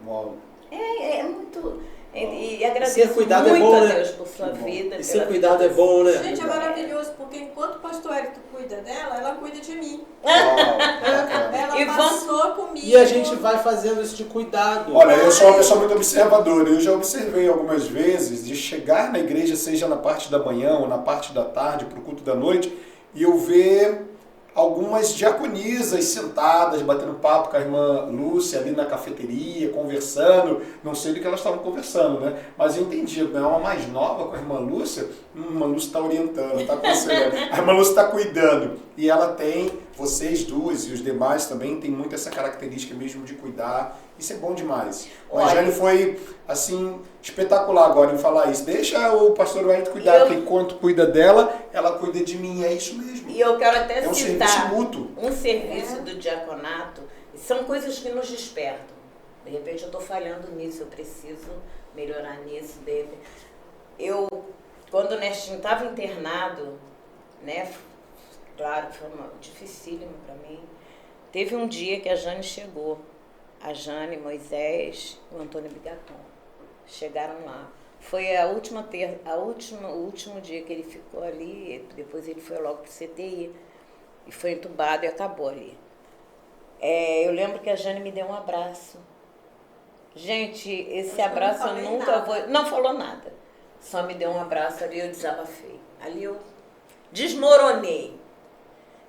Uau. É muito... E agradeço Ser cuidado muito é bom, a né? Deus por sua vida. E pela ser cuidado é vida. bom, né? Gente, é maravilhoso, porque enquanto o pastor Hélito cuida dela, ela cuida de mim. Uau, bacana. Ela E passou comigo. E a gente vai fazendo isso de cuidado. Olha, eu sou uma pessoa muito observadora. Eu já observei algumas vezes de chegar na igreja, seja na parte da manhã ou na parte da tarde, para o culto da noite, e eu ver algumas diaconisas sentadas, batendo papo com a irmã Lúcia ali na cafeteria, conversando. Não sei do que elas estavam conversando, né? Mas eu entendi, é uma mais nova com a irmã Lúcia. A irmã Lúcia está orientando, está aconselhando. A irmã Lúcia está cuidando. E ela tem, vocês duas e os demais também, tem muito essa característica mesmo de cuidar. Isso é bom demais. O Evangelho foi, assim, espetacular agora em falar isso. Deixa o pastor Wellington cuidar, porque enquanto cuida dela, ela cuida de mim. É isso mesmo. E eu quero até É um citar serviço mútuo. um serviço do diaconato. São coisas que nos despertam. De repente eu estou falhando nisso, eu preciso melhorar nisso. Quando o Nestinho estava internado, né? Claro, foi dificílimo para mim. Teve um dia que a Jane chegou. A Jane, Moisés e o Antônio Bigaton chegaram lá. Foi o último dia que ele ficou ali, depois ele foi logo para o CTI e foi entubado e acabou ali. Eu lembro que a Jane me deu um abraço. Gente, esse abraço eu nunca vou... Não falou nada, só me deu um abraço ali, eu desabafei. Ali eu desmoronei.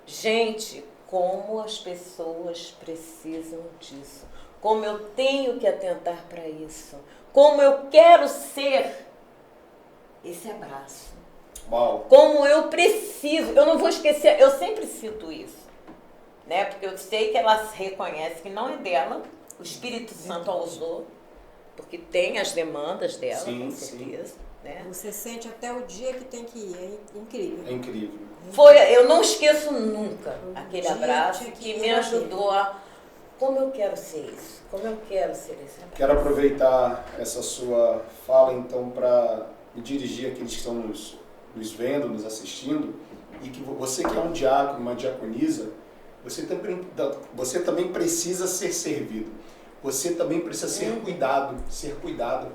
Gente, como as pessoas precisam disso. Como eu tenho que atentar para isso. Como eu quero ser esse abraço. Uau. Como eu preciso. Eu não vou esquecer, eu sempre cito isso. Né? Porque eu sei que ela reconhece que não é dela. O Espírito Santo a usou. Porque tem as demandas dela, Sim, com certeza. Né? Você sente até o dia que tem que ir. É incrível. É incrível. Eu não esqueço nunca aquele abraço que me ajudou a... Como eu quero ser isso? Como eu quero ser esse abraço? Quero aproveitar essa sua fala, então, para me dirigir àqueles que estão nos vendo, nos assistindo, e que você que é um diácono, uma diaconisa, você também precisa ser servido. Você também precisa ser cuidado,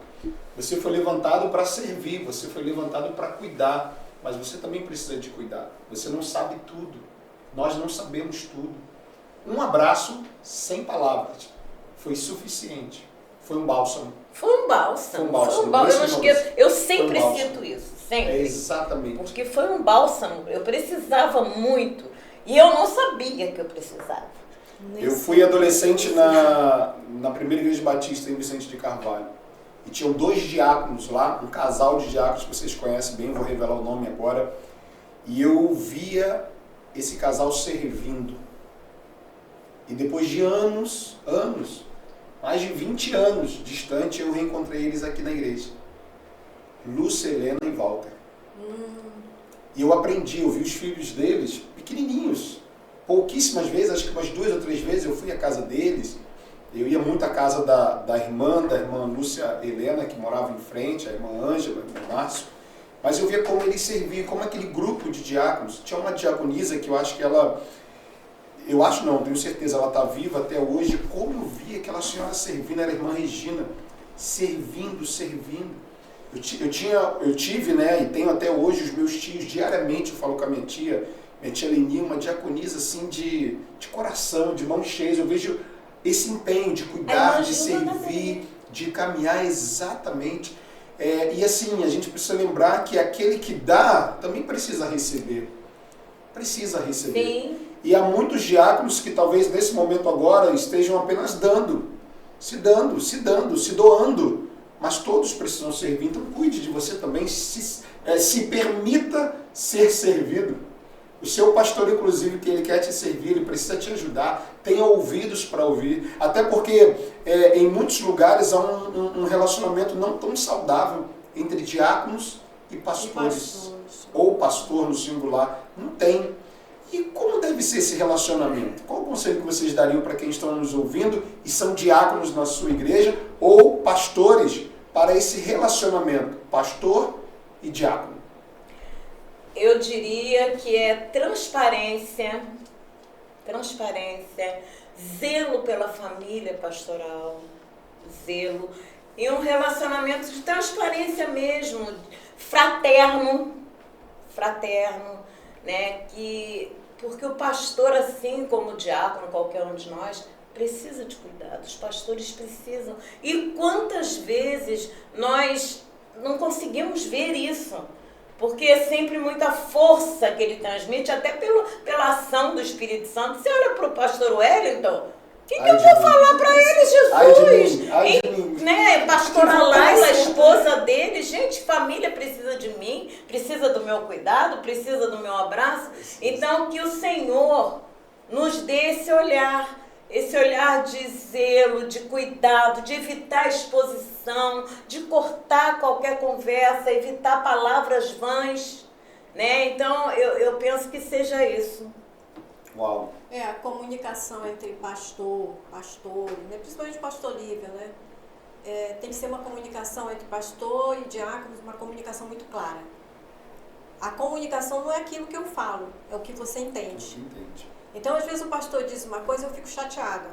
Você foi levantado para servir, você foi levantado para cuidar, mas você também precisa de cuidar. Você não sabe tudo, nós não sabemos tudo. Um abraço sem palavras foi suficiente. Foi um bálsamo. Foi um bálsamo. Foi um bálsamo. Eu não esqueço. Eu sempre Foi um bálsamo. cito isso. Sempre. É exatamente. Porque foi um bálsamo. Eu precisava muito. E eu não sabia que eu precisava. Eu fui adolescente na primeira igreja batista em Vicente de Carvalho. E tinham 2 diáconos lá, um casal de diáconos que vocês conhecem bem, vou revelar o nome agora. E eu via esse casal servindo. E depois de anos, mais de 20 anos distante, eu reencontrei eles aqui na igreja. Lúcia, Helena e Walter. E eu aprendi, eu vi os filhos deles pequenininhos. Pouquíssimas vezes, acho que umas 2 ou 3 vezes eu fui à casa deles. Eu ia muito à casa da irmã Lúcia Helena, que morava em frente, a irmã Ângela, o irmão Márcio. Mas eu via como eles serviam, como aquele grupo de diáconos. Tinha uma diaconisa que eu acho que ela... Eu acho não, tenho certeza, ela está viva até hoje. Como eu vi aquela senhora servindo, era a irmã Regina, servindo. Eu tive, né, e tenho até hoje os meus tios, diariamente eu falo com a minha tia Leninha, uma diaconisa assim de coração, de mãos cheias. Eu vejo esse empenho de cuidar, de servir, de caminhar exatamente. E assim, a gente precisa lembrar que aquele que dá também precisa receber. Precisa receber. Sim. E há muitos diáconos que talvez nesse momento agora estejam apenas se doando. Mas todos precisam servir. Então cuide de você também, se permita ser servido. O seu pastor, inclusive, que ele quer te servir, ele precisa te ajudar. Tenha ouvidos para ouvir. Até porque em muitos lugares há um relacionamento não tão saudável entre diáconos e pastores. Ou pastor no singular. Não tem. E como deve ser esse relacionamento? Qual o conselho que vocês dariam para quem estão nos ouvindo e são diáconos na sua igreja ou pastores para esse relacionamento, pastor e diácono? Eu diria que é transparência, zelo pela família pastoral, zelo, e um relacionamento de transparência mesmo, fraterno, né? Porque o pastor, assim como o diácono, qualquer um de nós, precisa de cuidado, os pastores precisam. E quantas vezes nós não conseguimos ver isso? Porque é sempre muita força que ele transmite, até pela ação do Espírito Santo. Você olha para o pastor Wellington, o que eu vou falar para ele, Jesus? Né? Pastora Laila, a esposa dele, gente, família precisa de mim, precisa do meu cuidado, precisa do meu abraço. Então, que o Senhor nos dê esse olhar de zelo, de cuidado, de evitar exposição, de cortar qualquer conversa, evitar palavras vãs, né? Então, eu penso que seja isso. Uau! A comunicação entre pastores, né? Principalmente pastor Lívia, né? Tem que ser uma comunicação entre pastor e diáconos, uma comunicação muito clara. A comunicação não é aquilo que eu falo, é o que você entende. Então, às vezes o pastor diz uma coisa e eu fico chateada,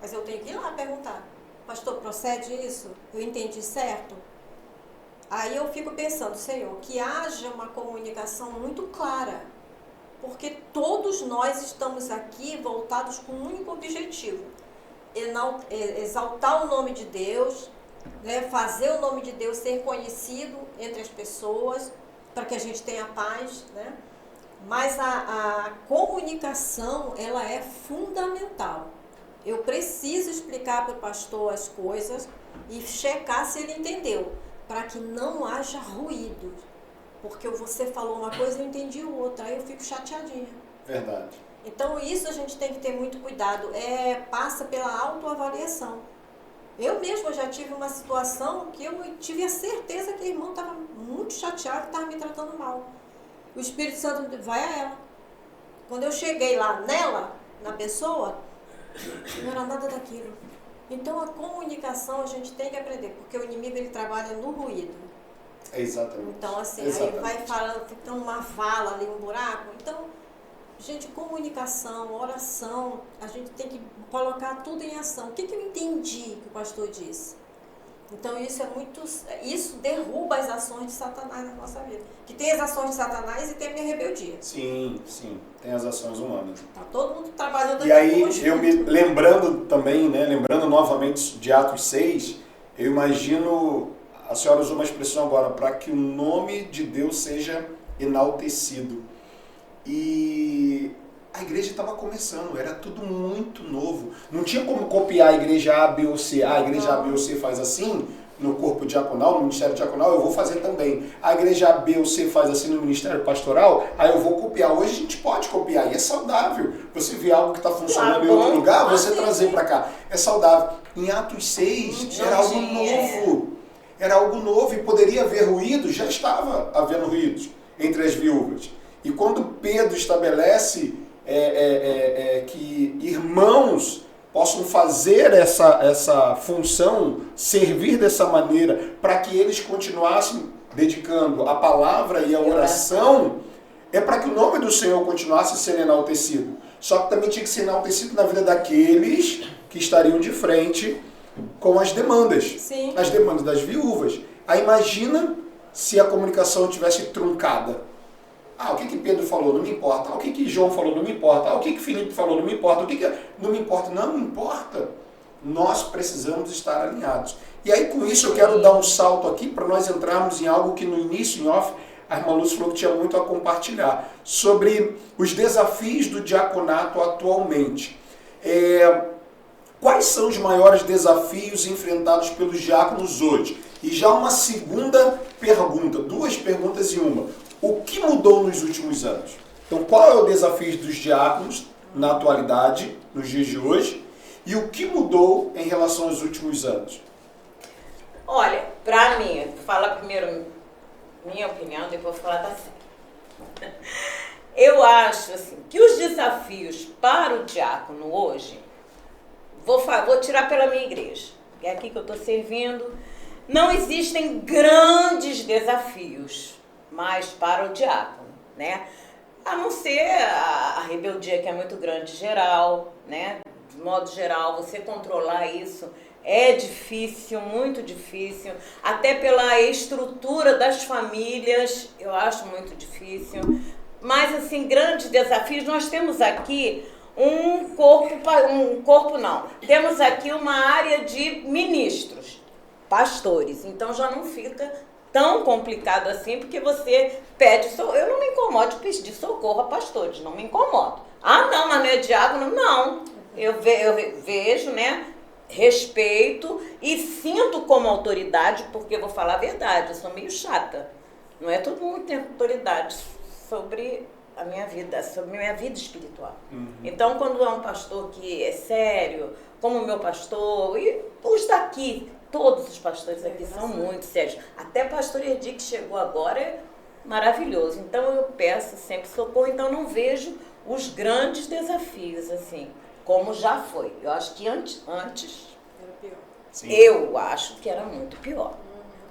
mas eu tenho que ir lá perguntar: pastor, procede isso? Eu entendi certo? Aí eu fico pensando: Senhor, que haja uma comunicação muito clara, porque todos nós estamos aqui voltados com um único objetivo: exaltar o nome de Deus, né? Fazer o nome de Deus ser conhecido entre as pessoas, para que a gente tenha paz, né? Mas a comunicação, ela é fundamental. Eu preciso explicar para o pastor as coisas e checar se ele entendeu, para que não haja ruído. Porque você falou uma coisa e eu entendi outra, aí eu fico chateadinha. Verdade. Então isso a gente tem que ter muito cuidado. Passa pela autoavaliação. Eu mesma já tive uma situação que eu tive a certeza que a irmã estava muito chateada e estava me tratando mal. O Espírito Santo vai a ela. Quando eu cheguei lá nela, na pessoa, não era nada daquilo. Então a comunicação a gente tem que aprender, porque o inimigo ele trabalha no ruído. Exatamente. Então assim, Exatamente. aí vai falando, fica uma vala ali, um buraco. Então, gente, comunicação, oração, a gente tem que colocar tudo em ação. O que eu entendi que o pastor disse? Então isso derruba as ações de Satanás na nossa vida. Que tem as ações de Satanás e tem a minha rebeldia. Sim, tem as ações humanas. Tá todo mundo trabalhando. E aí, eu me lembrando também, né, lembrando novamente de Atos 6, eu imagino, a senhora usou uma expressão agora, para que o nome de Deus seja enaltecido. E a igreja estava começando, era tudo muito novo. Não tinha como copiar a igreja A, B ou C. A igreja A, B ou C faz assim no corpo diaconal, no ministério diaconal, eu vou fazer também. A igreja A, B ou C faz assim no ministério pastoral, aí eu vou copiar. Hoje a gente pode copiar e é saudável. Você vê algo que está funcionando em outro lugar, você trazer para cá. É saudável. Em Atos 6 era algo novo. Era algo novo e poderia haver ruído, já estava havendo ruídos entre as viúvas. E quando Pedro estabelece que irmãos possam fazer essa função, servir dessa maneira, para que eles continuassem dedicando a palavra e a oração, é para que o nome do Senhor continuasse sendo enaltecido. Só que também tinha que ser enaltecido na vida daqueles que estariam de frente com as demandas. Sim. As demandas das viúvas. Aí imagina se a comunicação tivesse truncada. O que Pedro falou? Não me importa. O que João falou? Não me importa. O que Filipe falou? Não me importa. Não me importa. Não importa. nós precisamos estar alinhados. E aí, com isso, eu quero dar um salto aqui para nós entrarmos em algo que no início, em off, a irmã Lúcia falou que tinha muito a compartilhar, sobre os desafios do diaconato atualmente. Quais são os maiores desafios enfrentados pelos diáconos hoje? E já uma segunda pergunta, 2 perguntas em uma. O que mudou nos últimos anos? Então, qual é o desafio dos diáconos na atualidade, nos dias de hoje? E o que mudou em relação aos últimos anos? Olha, pra mim, vou falar primeiro minha opinião, depois vou falar da série. Eu acho assim, que os desafios para o diácono hoje, vou tirar pela minha igreja, é aqui que eu estou servindo, não existem grandes desafios, mas para o diácono, né? A não ser a rebeldia que é muito grande geral, né? De modo geral, você controlar isso é difícil, muito difícil, até pela estrutura das famílias, eu acho muito difícil. Mas, assim, grandes desafios, nós temos aqui temos aqui uma área de ministros, pastores, então já não fica tão complicado assim, porque você pede, eu não me incomodo de pedir socorro a pastores, não me incomodo. Ah, não, mas não é diácono? Não, eu vejo, né? Respeito e sinto como autoridade, porque eu vou falar a verdade, eu sou meio chata. Não é todo mundo que tem autoridade sobre a minha vida, sobre a minha vida espiritual. Então, quando é um pastor que é sério, como o meu pastor, e os daqui, todos os pastores aqui são muito sérios. Até o pastor Edi, que chegou agora, é maravilhoso. Então, eu peço sempre socorro, então não vejo os grandes desafios, assim, como já foi. Eu acho que antes Era pior. Sim. Eu acho que era muito pior.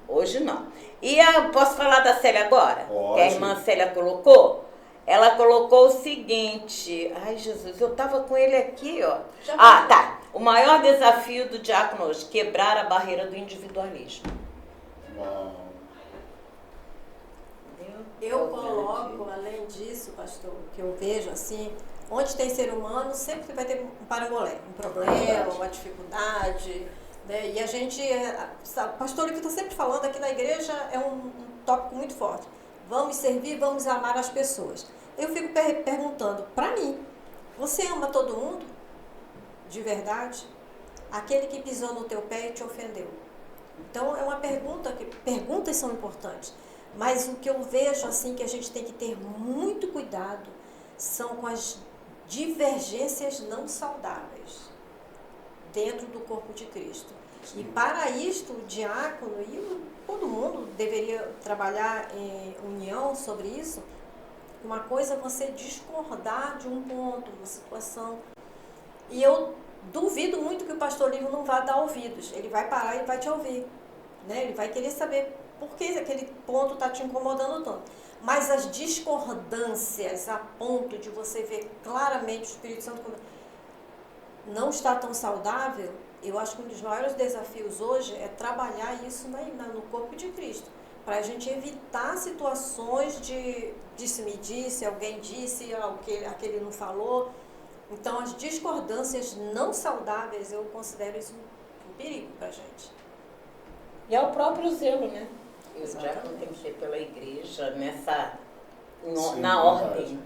Hoje não. E posso falar da Célia agora? Pode. Que a irmã Célia colocou? Ela colocou o seguinte... Ai, Jesus, eu tava com ele aqui, ó. Tá. O maior desafio do diácono hoje, quebrar a barreira do individualismo. Uau. Eu coloco, além disso, pastor, que eu vejo assim, onde tem ser humano, sempre vai ter um parangolé, um problema, uma dificuldade, né? E a gente, o pastor que está sempre falando aqui na igreja é um tópico muito forte. Vamos servir, vamos amar as pessoas. Eu fico perguntando, para mim, você ama todo mundo? De verdade? Aquele que pisou no teu pé e te ofendeu. Então, é uma pergunta, perguntas são importantes. Mas o que eu vejo, assim, que a gente tem que ter muito cuidado são com as divergências não saudáveis dentro do corpo de Cristo. Sim. E para isto, o diácono e todo mundo deveria trabalhar em união sobre isso. Uma coisa é você discordar de um ponto, uma situação. E eu duvido muito que o pastor Lívio não vá dar ouvidos. Ele vai parar e vai te ouvir, né? Ele vai querer saber por que aquele ponto está te incomodando tanto. Mas as discordâncias a ponto de você ver claramente o Espírito Santo não está tão saudável, eu acho que um dos maiores desafios hoje é trabalhar isso no corpo de Cristo. Para a gente evitar situações de disse-me-disse, alguém disse, aquele não falou. Então, as discordâncias não saudáveis, eu considero isso um perigo para a gente. E é o próprio zelo, né? O diácono tem que ser pela igreja, na ordem.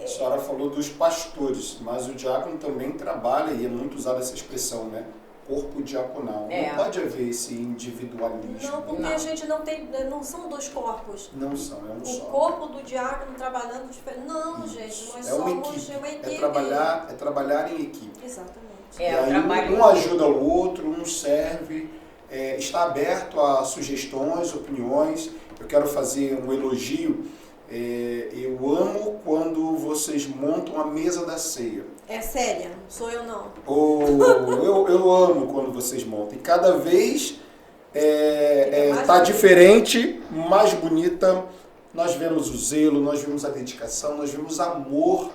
A senhora falou dos pastores, mas o diácono também trabalha, e é muito usada essa expressão, né? Corpo diaconal. Não pode haver esse individualismo. Não, porque a gente não são dois corpos. Não são, é um só. O corpo do diácono trabalhando diferente. Não, gente, nós somos uma equipe. É trabalhar em equipe. Exatamente. E aí um ajuda o outro, um serve, está aberto a sugestões, opiniões. Eu quero fazer um elogio. Eu amo quando vocês montam a mesa da ceia. É Célia, sou eu não. Eu amo quando vocês montam. E cada vez está diferente, mais bonita. Nós vemos o zelo, nós vemos a dedicação, nós vemos amor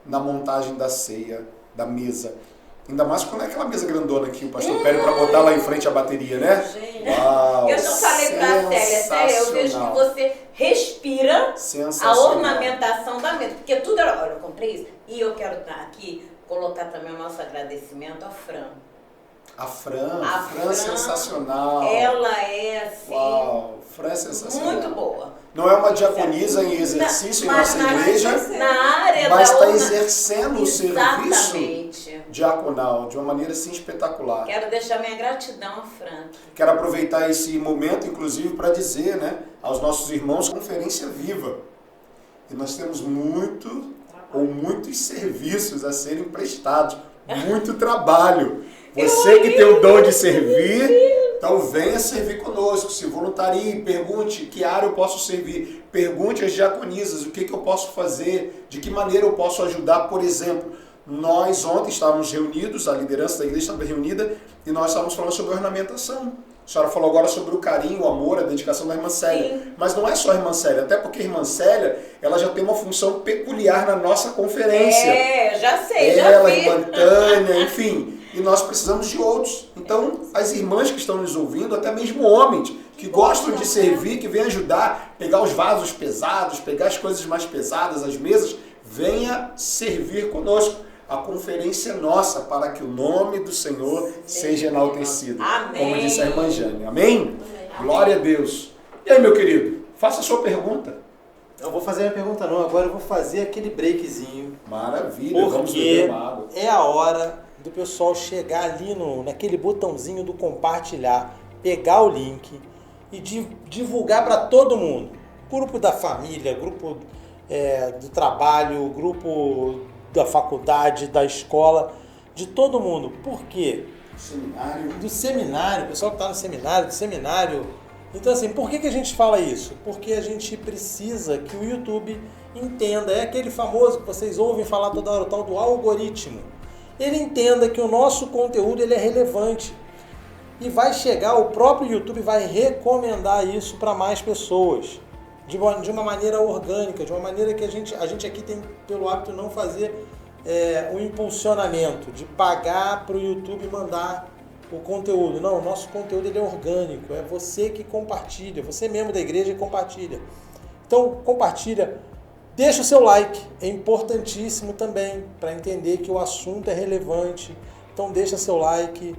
na montagem da ceia, da mesa. Ainda mais quando é aquela mesa grandona que o pastor pede para botar lá em frente a bateria, né? Gente. Uau, eu já falei pra Célia, eu vejo que você respira a ornamentação da mesa. Porque tudo era, olha, eu comprei isso e eu quero estar aqui colocar também o nosso agradecimento à Fran. A Fran é sensacional. Ela é, assim, Uau, Fran é sensacional. muito boa. Não é uma diaconisa em exercício em nossa igreja, Na área mas da está urna- exercendo o serviço Exatamente. diaconal de uma maneira assim espetacular. Quero deixar minha gratidão à Fran. Quero aproveitar esse momento, inclusive, para dizer, né, aos nossos irmãos, Conferência Viva. E nós temos muitos serviços a serem prestados, muito trabalho. Você que tem o dom de servir, então venha servir conosco, se voluntarie, pergunte que área eu posso servir, pergunte às diaconisas o que eu posso fazer, de que maneira eu posso ajudar. Por exemplo, nós ontem estávamos reunidos, a liderança da igreja estava reunida, e nós estávamos falando sobre ornamentação. A senhora falou agora sobre o carinho, o amor, a dedicação da irmã Célia. Sim. Mas não é só a irmã Célia, até porque a irmã Célia, ela já tem uma função peculiar na nossa conferência. Já sei, já Ela, a vi. irmã Tânia, enfim. E nós precisamos de outros. Então, as irmãs que estão nos ouvindo, até mesmo homens, que gostam de servir, que vêm ajudar, pegar os vasos pesados, pegar as coisas mais pesadas, as mesas, venha servir conosco. A conferência é nossa, para que o nome do Senhor seja enaltecido. Amém. Como disse a irmã Jane. Amém? Glória a Deus. E aí, meu querido, faça a sua pergunta. Não vou fazer a pergunta não, agora eu vou fazer aquele breakzinho. Maravilha, vamos Porque beber uma água. é a hora do pessoal chegar ali naquele botãozinho do compartilhar, pegar o link e divulgar para todo mundo. Grupo da família, grupo do trabalho, grupo da faculdade, da escola, de todo mundo. Por quê? Seminário. Do seminário, o pessoal que está no seminário, do seminário. Então, assim, por que a gente fala isso? Porque a gente precisa que o YouTube entenda, é aquele famoso que vocês ouvem falar toda hora, o tal do algoritmo. Ele entenda que o nosso conteúdo ele é relevante. E vai chegar, o próprio YouTube vai recomendar isso para mais pessoas. De uma maneira orgânica, de uma maneira que a gente aqui tem pelo hábito não fazer o impulsionamento, de pagar para o YouTube mandar o conteúdo. Não, o nosso conteúdo ele é orgânico, é você que compartilha, você mesmo da igreja compartilha. Então compartilha, deixa o seu like, é importantíssimo também para entender que o assunto é relevante. Então deixa seu like.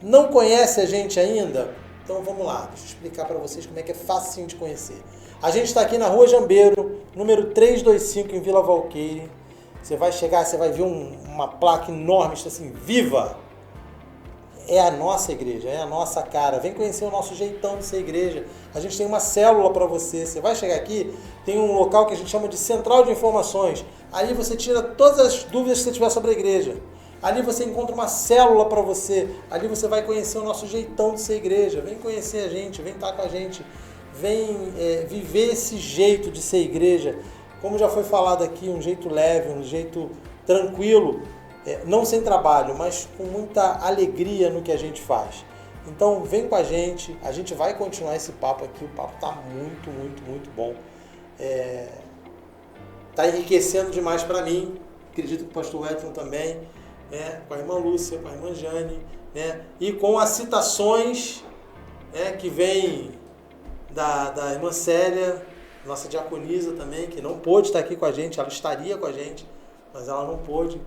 Não conhece a gente ainda? Então vamos lá, deixa eu explicar para vocês como é que é facinho de conhecer. A gente está aqui na Rua Jambeiro, número 325 em Vila Valqueire. Você vai chegar, você vai ver uma placa enorme, está assim, Viva! É a nossa igreja, é a nossa cara. Vem conhecer o nosso jeitão de ser igreja. A gente tem uma célula para você. Você vai chegar aqui, tem um local que a gente chama de Central de Informações. Ali você tira todas as dúvidas que você tiver sobre a igreja. Ali você encontra uma célula para você. Ali você vai conhecer o nosso jeitão de ser igreja. Vem conhecer a gente, vem estar com a gente. Vem viver esse jeito de ser igreja. Como já foi falado aqui, um jeito leve, um jeito tranquilo. Não sem trabalho, mas com muita alegria no que a gente faz. Então vem com a gente vai continuar esse papo aqui. O papo está muito, muito, muito bom. Está enriquecendo demais para mim. Acredito que o pastor Edson também. Com a irmã Lúcia, com a irmã Jane, e com as citações que vem da irmã Célia, nossa diaconisa também, que não pôde estar aqui com a gente, ela estaria com a gente, mas ela não pôde.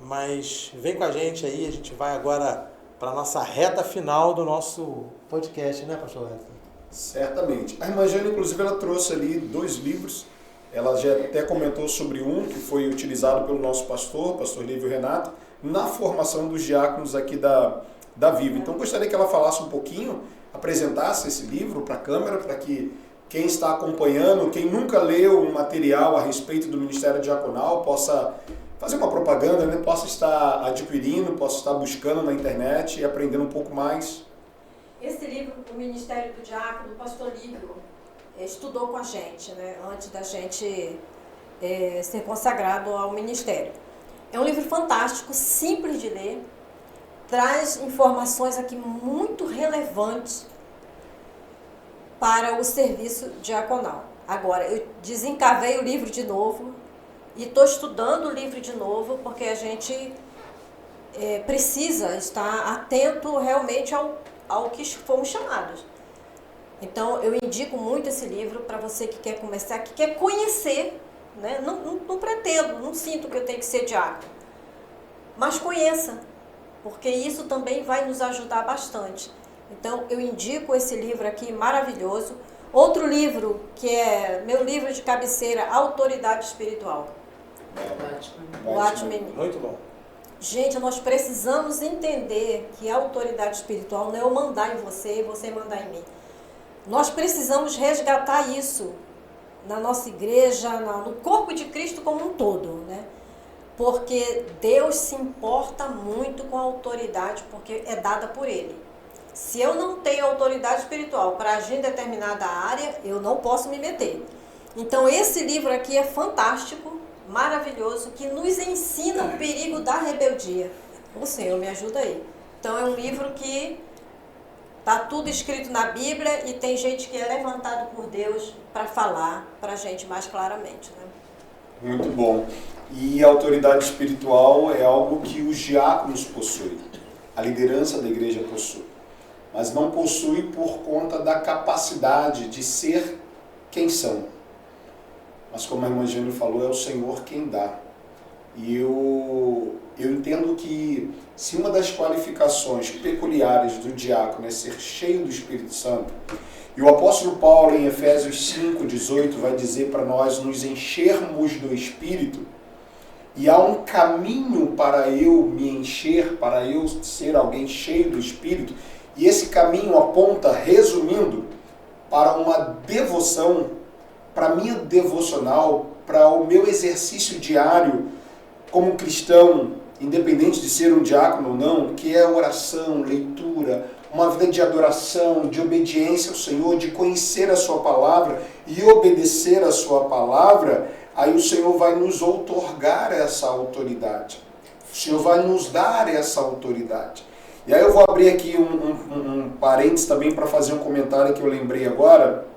Mas vem com a gente aí, a gente vai agora para a nossa reta final do nosso podcast, né, pastor Edson? Certamente. A irmã Jane, inclusive, ela trouxe ali 2 livros. Ela já até comentou sobre um que foi utilizado pelo nosso pastor Lívio Renato, na formação dos diáconos aqui da Viva. Então, gostaria que ela falasse um pouquinho, apresentasse esse livro para a câmera, para que quem está acompanhando, quem nunca leu um material a respeito do Ministério Diaconal, possa fazer uma propaganda, possa estar adquirindo, possa estar buscando na internet e aprendendo um pouco mais. Esse livro, o Ministério do Diácono, o pastor Lívio estudou com a gente, antes da gente ser consagrado ao ministério. É um livro fantástico, simples de ler, traz informações aqui muito relevantes para o serviço diaconal. Agora, eu desencavei o livro de novo e estou estudando o livro de novo, porque a gente precisa estar atento realmente ao que fomos chamados. Então, eu indico muito esse livro para você que quer começar, que quer conhecer, Não pretendo, não sinto que eu tenho que ser diácono, mas conheça, porque isso também vai nos ajudar bastante. Então, eu indico esse livro aqui, maravilhoso. Outro livro, que é meu livro de cabeceira, Autoridade Espiritual. Watchman. Muito bom. Gente, nós precisamos entender que a autoridade espiritual não é eu mandar em você e você mandar em mim. Nós precisamos resgatar isso na nossa igreja, no corpo de Cristo como um todo, né? Porque Deus se importa muito com a autoridade, porque é dada por Ele. Se eu não tenho autoridade espiritual para agir em determinada área, eu não posso me meter. Então, esse livro aqui é fantástico, maravilhoso, que nos ensina o perigo da rebeldia. O Senhor me ajuda aí. Então, é um livro que está tudo escrito na Bíblia e tem gente que é levantado por Deus para falar para a gente mais claramente, né? Muito bom. E a autoridade espiritual é algo que os diáconos possuem, a liderança da igreja possui. Mas não possui por conta da capacidade de ser quem são. Mas como a irmã Jane falou, é o Senhor quem dá. E eu entendo que se uma das qualificações peculiares do diácono é ser cheio do Espírito Santo, e o apóstolo Paulo em Efésios 5:18 vai dizer para nós nos enchermos do Espírito, e há um caminho para eu me encher, para eu ser alguém cheio do Espírito, e esse caminho aponta, resumindo, para uma devoção, para a minha devocional, para o meu exercício diário como cristão, independente de ser um diácono ou não, que é oração, leitura, uma vida de adoração, de obediência ao Senhor, de conhecer a sua palavra e obedecer a sua palavra, aí o Senhor vai nos outorgar essa autoridade. O Senhor vai nos dar essa autoridade. E aí eu vou abrir aqui um parênteses também para fazer um comentário que eu lembrei agora.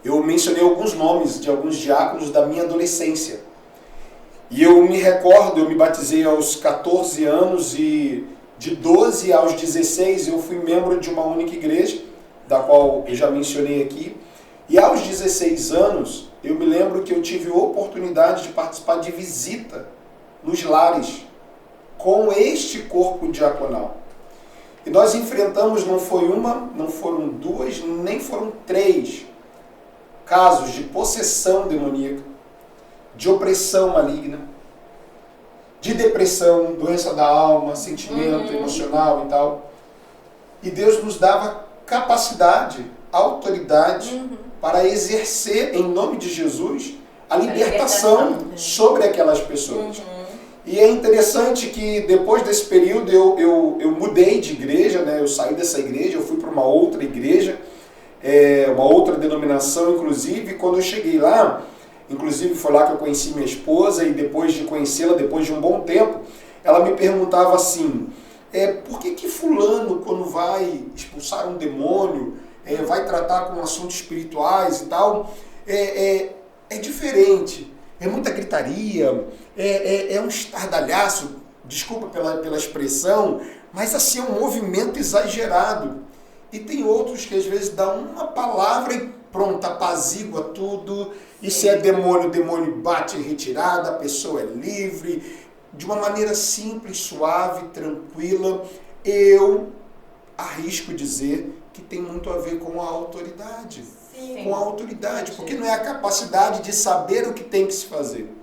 Eu mencionei alguns nomes de alguns diáconos da minha adolescência. E eu me recordo, eu me batizei aos 14 anos e de 12 aos 16 eu fui membro de uma única igreja, da qual eu já mencionei aqui. E aos 16 anos, eu me lembro que eu tive a oportunidade de participar de visita nos lares com este corpo diaconal. E nós enfrentamos, não foi uma, não foram duas, nem foram três casos de possessão demoníaca, de opressão maligna, de depressão, doença da alma, sentimento emocional e tal. E Deus nos dava capacidade, autoridade para exercer, em nome de Jesus, a libertação sobre aquelas pessoas. E é interessante que depois desse período eu mudei de igreja, né? Eu saí dessa igreja, eu fui para uma outra igreja, uma outra denominação, inclusive. Quando eu cheguei lá, inclusive foi lá que eu conheci minha esposa, e depois de conhecê-la, depois de um bom tempo, ela me perguntava assim, por que fulano, quando vai expulsar um demônio, vai tratar com assuntos espirituais e tal, é diferente, é muita gritaria, é um estardalhaço, desculpa pela expressão, mas assim é um movimento exagerado. E tem outros que às vezes dão uma palavra e pronto, apazigua tudo, e se é demônio, o demônio bate em retirada, a pessoa é livre, de uma maneira simples, suave, tranquila. Eu arrisco dizer que tem muito a ver com a autoridade. Sim. Com a autoridade, porque não é a capacidade de saber o que tem que se fazer.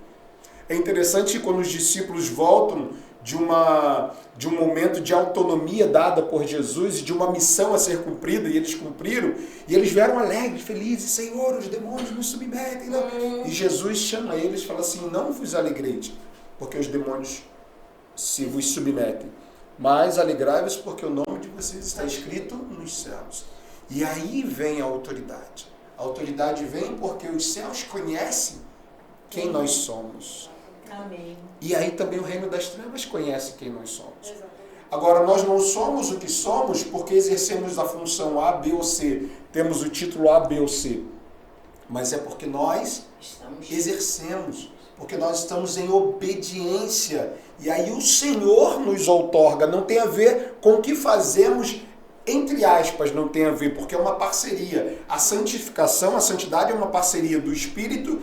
É interessante quando os discípulos voltam de um momento de autonomia dada por Jesus, de uma missão a ser cumprida, e eles cumpriram, e eles vieram alegres, felizes, Senhor, os demônios nos submetem. E Jesus chama eles e fala assim, não vos alegreis, porque os demônios se vos submetem, mas alegrai-vos porque o nome de vocês está escrito nos céus. E aí vem a autoridade. A autoridade vem porque os céus conhecem quem nós somos. Amém. E aí também o reino das trevas conhece quem nós somos. Agora, nós não somos o que somos porque exercemos a função A, B ou C. Temos o título A, B ou C. Mas é porque nós exercemos, porque nós estamos em obediência. E aí o Senhor nos outorga. Não tem a ver com o que fazemos, entre aspas, não tem a ver, porque é uma parceria. A santificação, a santidade é uma parceria do Espírito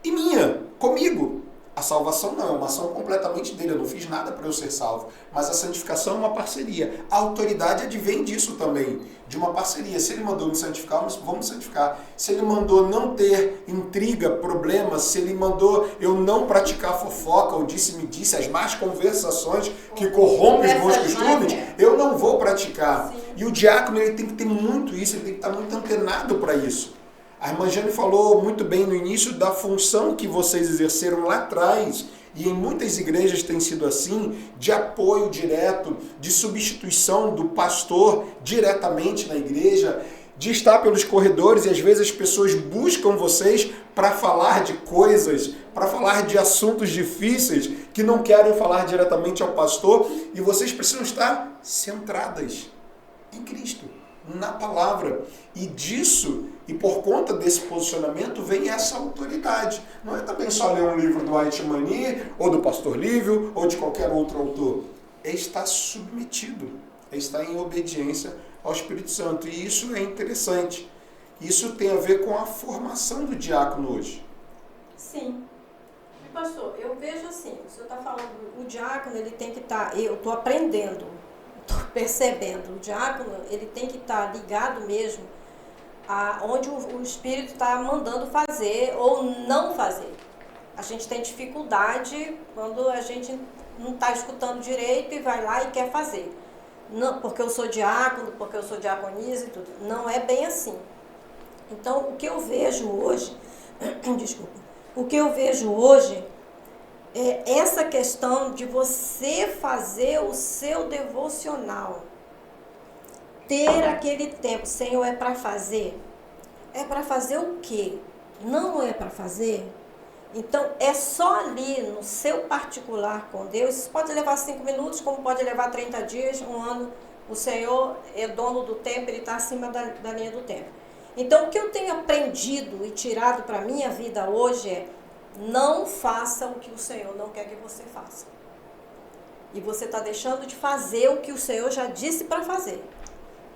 e minha, comigo. A salvação não, é uma ação completamente dele, eu não fiz nada para eu ser salvo. Mas a santificação é uma parceria. A autoridade advém disso também, de uma parceria. Se ele mandou me santificar, vamos me santificar. Se ele mandou não ter intriga, problemas, se ele mandou eu não praticar fofoca, ou disse-me-disse, as más conversações que corrompem os bons costumes, eu não vou praticar. Sim. E o diácono ele tem que ter muito isso, ele tem que estar muito antenado para isso. A irmã Jane falou muito bem no início da função que vocês exerceram lá atrás, e em muitas igrejas tem sido assim, de apoio direto, de substituição do pastor diretamente na igreja, de estar pelos corredores, e às vezes as pessoas buscam vocês para falar de coisas, para falar de assuntos difíceis, que não querem falar diretamente ao pastor, e vocês precisam estar centradas em Cristo, na palavra. E disso, e por conta desse posicionamento, vem essa autoridade. Não é também só ler um livro do Aitimani, ou do Pastor Lívio, ou de qualquer outro autor. É estar submetido, é estar em obediência ao Espírito Santo. E isso é interessante. Isso tem a ver com a formação do diácono hoje. Sim. E pastor, eu vejo assim, o senhor está falando, o diácono ele tem que estar, eu estou aprendendo, estou percebendo, o diácono ele tem que estar ligado mesmo onde o Espírito está mandando fazer ou não fazer. A gente tem dificuldade quando a gente não está escutando direito e vai lá e quer fazer. Não, porque eu sou diácono, porque eu sou diaconisa e tudo. Não é bem assim. Então, o que eu vejo hoje, o que eu vejo hoje é essa questão de você fazer o seu devocional. Ter aquele tempo, Senhor, é para fazer? É para fazer o quê? Não é para fazer? Então, é só ali, no seu particular com Deus, isso pode levar 5 minutos, como pode levar 30 dias, 1 ano. O Senhor é dono do tempo, Ele está acima da linha do tempo. Então, o que eu tenho aprendido e tirado para a minha vida hoje é: não faça o que o Senhor não quer que você faça. E você está deixando de fazer o que o Senhor já disse para fazer.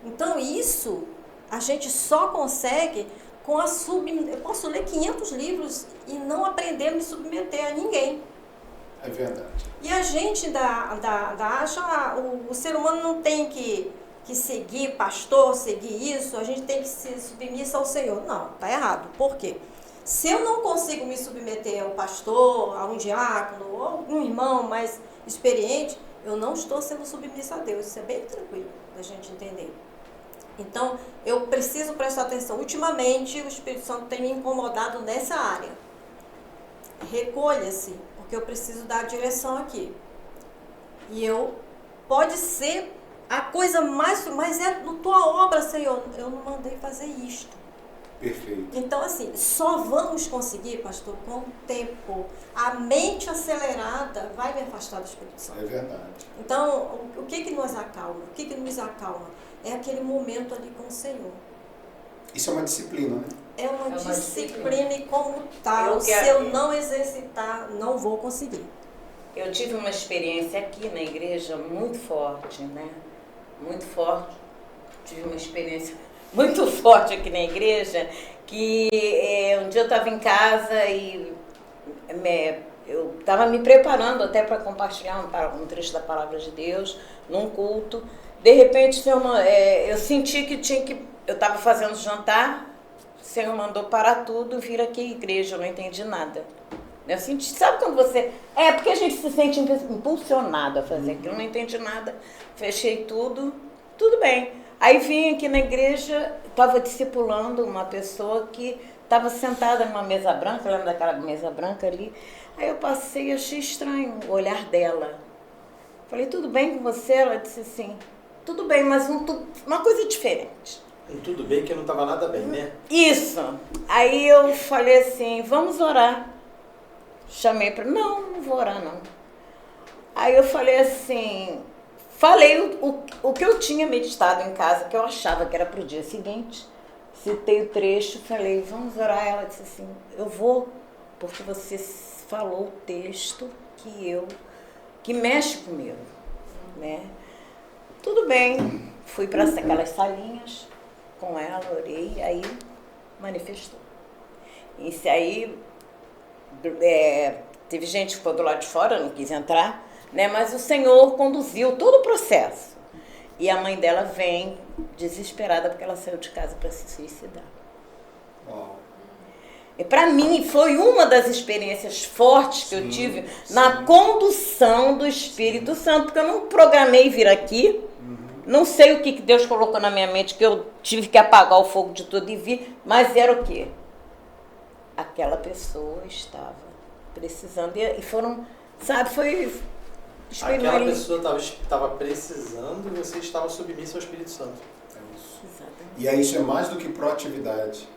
Então, isso a gente só consegue com eu posso ler 500 livros e não aprender a me submeter a ninguém. É verdade. E a gente acha o ser humano não tem que seguir pastor, seguir isso, a gente tem que se submeter ao Senhor. Não, tá errado. Por quê? Se eu não consigo me submeter ao pastor, a um diácono, ou a um irmão mais experiente, eu não estou sendo submissa a Deus. Isso é bem tranquilo da gente entender. Então, eu preciso prestar atenção. Ultimamente, o Espírito Santo tem me incomodado nessa área. Recolha-se, porque eu preciso dar a direção aqui. E pode ser a coisa mas é na tua obra, Senhor. Eu não mandei fazer isto. Perfeito. Então, assim, só vamos conseguir, pastor, com o tempo. A mente acelerada vai me afastar do Espírito Santo. É verdade. Então, o que nos acalma? O que nos acalma? É aquele momento ali com o Senhor. Isso é uma disciplina, né? É uma disciplina e como tal, se eu não exercitar, não vou conseguir. Eu tive uma experiência aqui na igreja muito forte, né? Muito forte. Tive uma experiência muito forte aqui na igreja, que um dia eu estava em casa e eu estava me preparando até para compartilhar um trecho da Palavra de Deus num culto. De repente, eu senti que eu estava fazendo jantar, o Senhor mandou parar tudo, vir aqui à igreja, eu não entendi nada. Eu senti, sabe quando você... porque a gente se sente impulsionado a fazer aquilo, eu não entendi nada, fechei tudo bem. Aí vim aqui na igreja, estava discipulando uma pessoa que estava sentada numa mesa branca, lembra daquela mesa branca ali? Aí eu passei e achei estranho o olhar dela. Falei, tudo bem com você? Ela disse assim, tudo bem, mas uma coisa diferente. E tudo bem que não estava nada bem, né? Isso. Aí eu falei assim, vamos orar. Chamei para, não vou orar não. Aí eu falei assim, o que eu tinha meditado em casa, que eu achava que era para o dia seguinte. Citei o trecho, falei, vamos orar. Ela disse assim, eu vou, porque você falou o texto que mexe comigo, né? Tudo bem, fui para aquelas salinhas com ela, orei, aí manifestou. Isso aí, Teve gente que ficou do lado de fora, não quis entrar, né? Mas o Senhor conduziu todo o processo. E a mãe dela vem desesperada porque ela saiu de casa para se suicidar. Uau. E para mim foi uma das experiências fortes que eu tive na condução do Espírito Santo, porque eu não programei vir aqui, não sei o que Deus colocou na minha mente, que eu tive que apagar o fogo de tudo e vir, mas era o quê? Aquela pessoa estava precisando, e foram, sabe, foi... Aquela pessoa estava precisando e você estava submisso ao Espírito Santo. É isso. Exatamente. E aí isso é mais do que proatividade.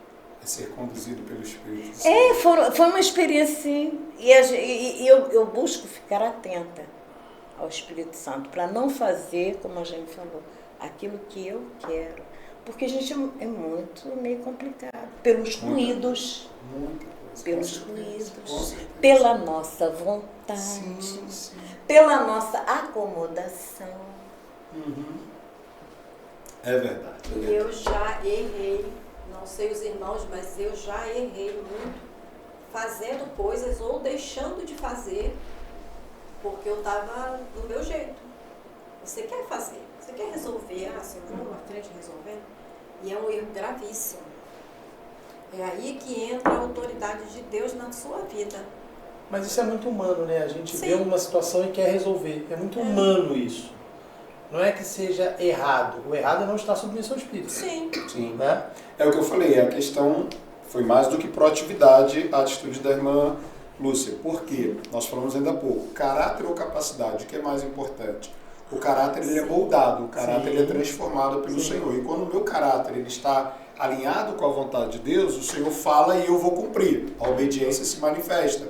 É ser conduzido pelo Espírito Santo. Foi uma experiência, sim. E eu busco ficar atenta ao Espírito Santo, para não fazer, como a gente falou, aquilo que eu quero. Porque a gente é muito meio complicado. Pelos ruídos. Muita coisa. Pelos Com certeza, ruídos. com certeza. Pela nossa vontade. Sim. Pela nossa acomodação. É verdade. E eu já errei, não sei os irmãos, mas eu já errei muito fazendo coisas ou deixando de fazer porque eu estava do meu jeito. Você quer fazer, você quer resolver, Senhor, vamos à frente resolvendo. E é um erro gravíssimo. É aí que entra a autoridade de Deus na sua vida. Mas isso é muito humano, né? A gente Sim. vê uma situação e quer resolver. É muito humano isso. Não é que seja errado. O errado é não estar submisso ao Espírito. Sim. Sim. Né? É o que eu falei, a questão foi mais do que proatividade a atitude da irmã Lúcia. Por quê? Nós falamos ainda há pouco. Caráter ou capacidade, o que é mais importante? O caráter ele é moldado, o caráter ele é transformado pelo Senhor. E quando o meu caráter ele está alinhado com a vontade de Deus, o Senhor fala e eu vou cumprir. A obediência se manifesta.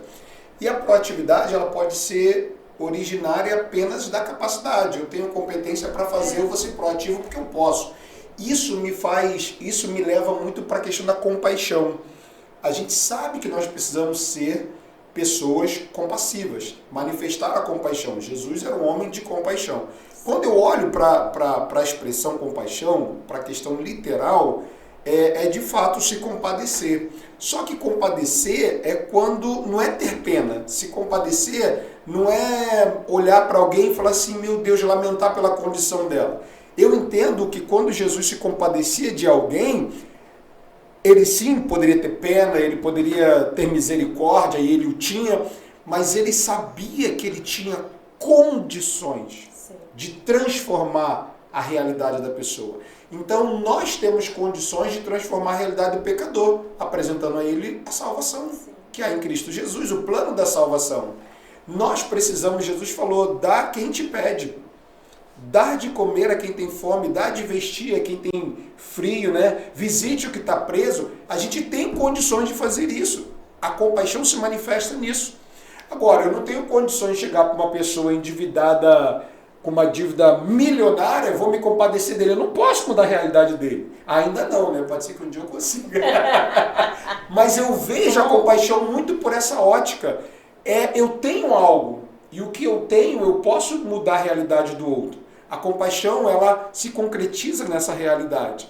E a proatividade ela pode ser originária apenas da capacidade. Eu tenho competência para fazer, eu vou ser proativo porque eu posso. Isso me leva muito para a questão da compaixão. A gente sabe que nós precisamos ser pessoas compassivas, manifestar a compaixão. Jesus era um homem de compaixão. Quando eu olho para a expressão compaixão, para a questão literal, é de fato se compadecer. Só que compadecer é quando não é ter pena. Se compadecer não é olhar para alguém e falar assim, meu Deus, lamentar pela condição dela. Eu entendo que quando Jesus se compadecia de alguém, ele sim poderia ter pena, ele poderia ter misericórdia, e ele o tinha, mas ele sabia que ele tinha condições de transformar a realidade da pessoa. Então nós temos condições de transformar a realidade do pecador, apresentando a ele a salvação, que há em Cristo Jesus, o plano da salvação. Nós precisamos, Jesus falou, dá a quem te pede. Dar de comer a quem tem fome, dar de vestir a quem tem frio, né? Visite o que está preso. A gente tem condições de fazer isso. A compaixão se manifesta nisso. Agora, eu não tenho condições de chegar para uma pessoa endividada com uma dívida milionária, eu vou me compadecer dele. Eu não posso mudar a realidade dele. Ainda não, né? Pode ser que um dia eu consiga. Mas eu vejo a compaixão muito por essa ótica. Eu tenho algo, e o que eu tenho, eu posso mudar a realidade do outro. A compaixão, ela se concretiza nessa realidade.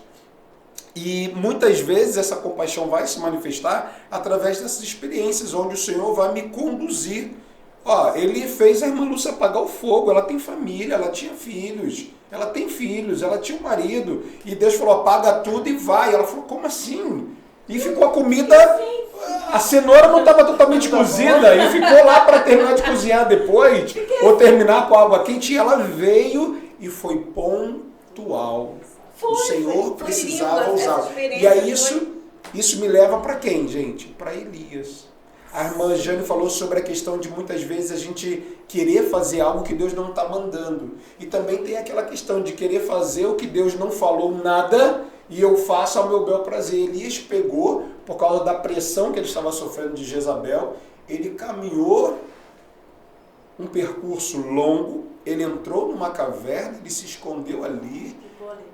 E muitas vezes essa compaixão vai se manifestar através dessas experiências, onde o Senhor vai me conduzir. Ele fez a irmã Lúcia apagar o fogo, ela tem família, ela tinha filhos, ela tem filhos, ela tinha um marido. E Deus falou, apaga tudo e vai. Ela falou, como assim? E ficou a comida, a cenoura não estava totalmente cozida, e ficou lá para terminar de cozinhar depois, ou terminar com a água quente, e ela veio e foi pontual. O Senhor precisava usar. E aí isso me leva para quem, gente? Para Elias. A irmã Jane falou sobre a questão de muitas vezes a gente querer fazer algo que Deus não está mandando. E também tem aquela questão de querer fazer o que Deus não falou nada e eu faço ao meu bel prazer. Elias pegou, por causa da pressão que ele estava sofrendo de Jezabel, ele caminhou um percurso longo, ele entrou numa caverna, ele se escondeu ali.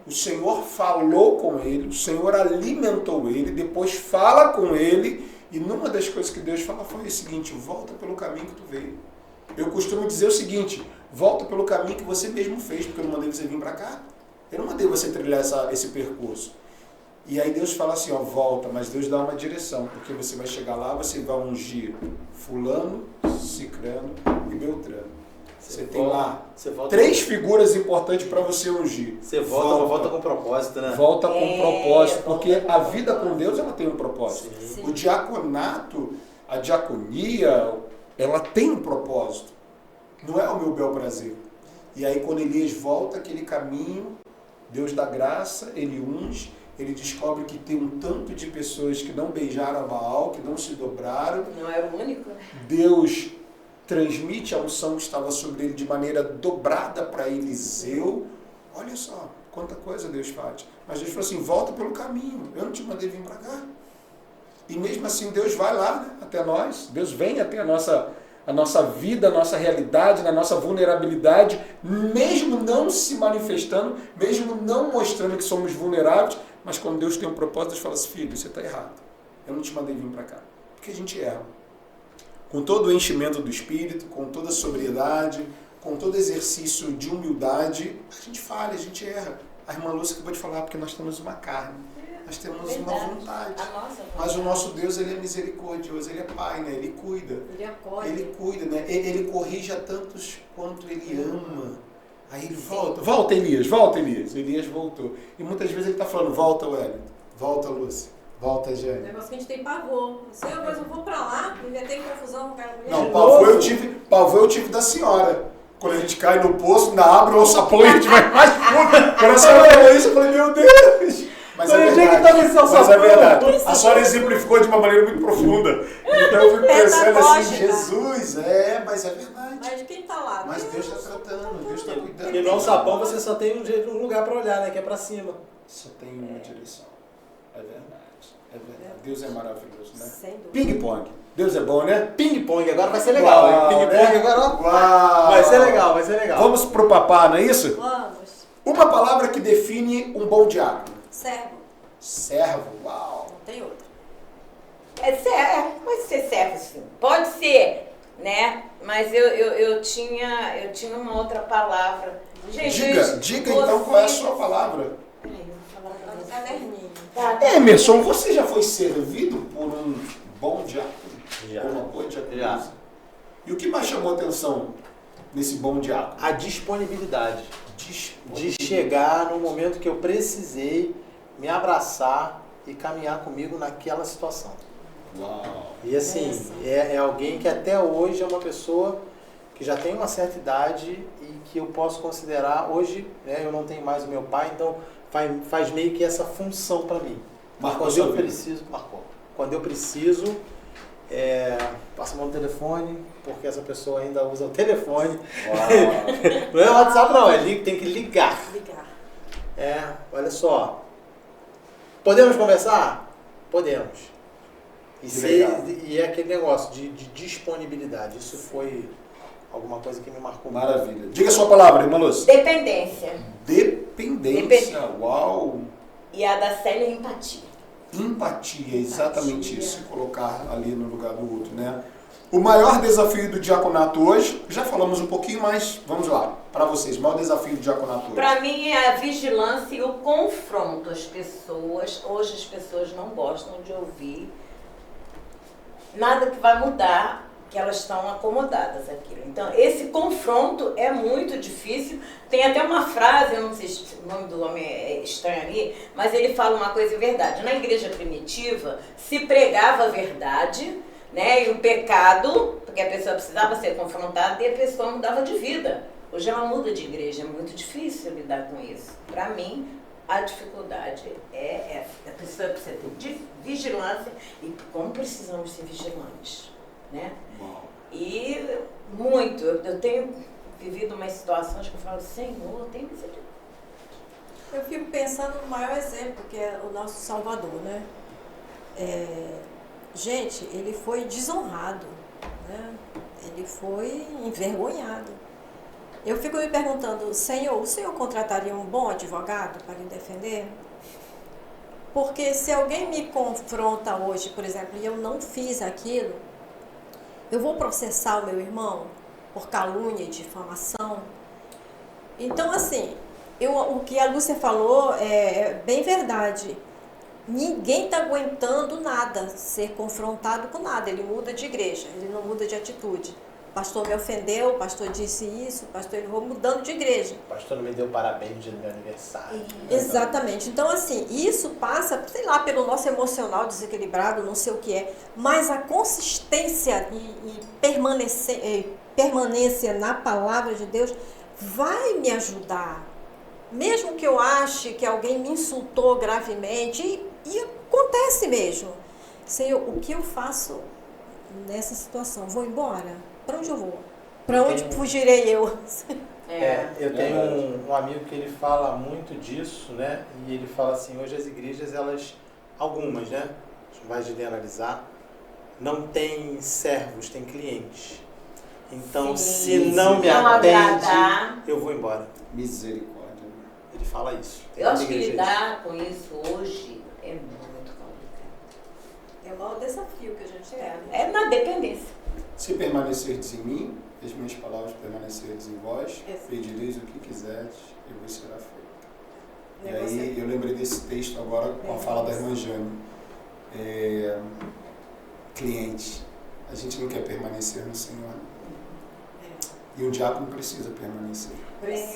O Senhor falou com ele, o Senhor alimentou ele, depois fala com ele. E numa das coisas que Deus fala foi o seguinte, volta pelo caminho que tu veio. Eu costumo dizer o seguinte, volta pelo caminho que você mesmo fez, porque eu não mandei você vir para cá. Eu não mandei você trilhar esse percurso. E aí Deus fala assim, ó, volta, mas Deus dá uma direção, porque você vai chegar lá, você vai ungir fulano, cicrano e beltrano. Você tem lá três figuras importantes para você ungir. Você volta com propósito, né? Volta com propósito, porque a vida com Deus ela tem um propósito. Sim. O diaconato, a diaconia, ela tem um propósito. Não é o meu bel prazer. E aí quando Elias volta aquele caminho, Deus dá graça, ele unge, ele descobre que tem um tanto de pessoas que não beijaram a Baal, que não se dobraram. Não era o único, né? Deus transmite a unção que estava sobre ele de maneira dobrada para Eliseu. Olha só, quanta coisa Deus faz. Mas Deus falou assim, volta pelo caminho, eu não te mandei vir para cá. E mesmo assim Deus vai lá, né, até nós, Deus vem até a nossa vida, a nossa realidade, na nossa vulnerabilidade, mesmo não se manifestando, mesmo não mostrando que somos vulneráveis, mas quando Deus tem um propósito, Deus fala assim, filho, você está errado, eu não te mandei vir para cá. Porque a gente erra. Com todo o enchimento do Espírito, com toda a sobriedade, com todo exercício de humildade, a gente falha, a gente erra. A irmã Lúcia acabou de falar, porque nós temos uma carne, nós temos uma vontade. Mas o nosso Deus, ele é misericordioso, ele é Pai, né? Ele cuida. Ele acolhe. Ele cuida, né? Ele corrige a tantos quanto ele ama. Aí ele volta. Volta, Elias, volta, Elias. Elias voltou. E muitas vezes ele está falando, volta, Wellington. Volta, Lúcia. Volta, O Jane. negócio que a gente tem pavor. Senhor, mas eu vou pra lá, me meter em confusão, não quero mulher. Não, pavor eu tive da senhora. Quando a gente cai no poço, ainda abre o alçapão e a gente vai mais fundo. Quando a senhora falou isso, eu falei, meu Deus. Mas é verdade. Mas é verdade. A senhora exemplificou de uma maneira muito profunda. Então eu fico pensando assim, Jesus, mas é verdade. Mas quem tá lá? Mas Deus está tratando, Deus está cuidando. E no alçapão você só tem um lugar para olhar, né? Que é para cima. Só tem uma direção. É verdade. É verdade. Deus é maravilhoso, né? Sem dúvida. Ping-pong. Deus é bom, né? Ping-pong, agora vai ser legal. Uau, Ping-pong né? agora, ó. Uau. Vai ser legal, vai ser legal. Vamos pro papá, não é isso? Vamos. Uma palavra que define um bom diácono. Servo. Servo, uau. Não tem outra. Pode ser servo, sim. Pode ser, né? Mas eu tinha uma outra palavra. Gente, Diga então qual é a sua palavra. Peraí, eu vou falar pra Tá no você. caderninho. Tá. Emerson, você já foi servido por um bom diácono? Já. Ou uma boa diaconisa? Já. E o que mais chamou a atenção nesse bom diácono? A disponibilidade de chegar no momento que eu precisei me abraçar e caminhar comigo naquela situação. Uau. E assim, é alguém que até hoje é uma pessoa que já tem uma certa idade e que eu posso considerar, hoje, né, eu não tenho mais o meu pai, então faz meio que essa função para mim. Marcou Quando sua eu vida. preciso, marcou. Quando eu preciso, passo a mão no telefone, porque essa pessoa ainda usa o telefone. Uau. Não é WhatsApp não, tem que ligar. Ligar. Olha só. Podemos conversar? Podemos. E é aquele negócio de disponibilidade. Isso foi alguma coisa que me marcou muito. Maravilha. Diga a sua palavra, irmã Lúcia. Dependência. Dependência. Uau. E a da Célia é empatia. Empatia, exatamente isso. Se colocar ali no lugar do outro, né? O maior desafio do diaconato hoje, já falamos um pouquinho, mas vamos lá. Para vocês, o maior desafio do diaconato hoje. Para mim é a vigilância e o confronto. As pessoas, hoje as pessoas não gostam de ouvir nada que vai mudar, que elas estão acomodadas aquilo. Então, esse confronto é muito difícil. Tem até uma frase, eu não sei se o nome do homem é estranho ali, mas ele fala uma coisa verdade. Na igreja primitiva, se pregava a verdade, né, e o pecado, porque a pessoa precisava ser confrontada e a pessoa mudava de vida. Hoje ela muda de igreja, é muito difícil lidar com isso. Para mim, a dificuldade é essa. A pessoa precisa ter vigilância e como precisamos ser vigilantes, né? Uau. E muito. Eu tenho vivido umas situações que eu falo, Senhor, tem misericórdia. Eu fico pensando no maior exemplo, que é o nosso Salvador, né? Gente, ele foi desonrado, né? Ele foi envergonhado. Eu fico me perguntando, Senhor, o Senhor contrataria um bom advogado para lhe defender? Porque se alguém me confronta hoje, por exemplo, e eu não fiz aquilo, eu vou processar o meu irmão por calúnia e difamação? Então, assim, o que a Lúcia falou é bem verdade. ninguém está aguentando nada, ser confrontado com nada. Ele muda de igreja, ele não muda de atitude. O pastor me ofendeu, o pastor disse isso, o pastor, ele vou mudando de igreja. O pastor não me deu parabéns no meu aniversário. Exatamente. Então, assim, isso passa, sei lá, pelo nosso emocional desequilibrado, não sei o que é, mas a consistência e permanência na palavra de Deus vai me ajudar. Mesmo que eu ache que alguém me insultou gravemente, e acontece mesmo. Senhor, o que eu faço nessa situação? Vou embora? Para onde eu vou? Para onde fugirei eu? Eu tenho um amigo que ele fala muito disso, né? E ele fala assim, hoje as igrejas, algumas, né? A gente vai generalizar, não tem servos, tem clientes. Então, se não me atende, eu vou embora. Misericórdia. Ele fala isso. Eu acho que lidar com isso hoje é muito complicado. É o maior desafio que a gente tem. É na dependência. Se permanecerdes em mim, as minhas palavras permanecerdes em vós, pedireis o que quiserdes e vos será feito. E aí eu lembrei desse texto agora com a fala da irmã Jane. Cliente, a gente não quer permanecer no Senhor. E o diácono precisa permanecer.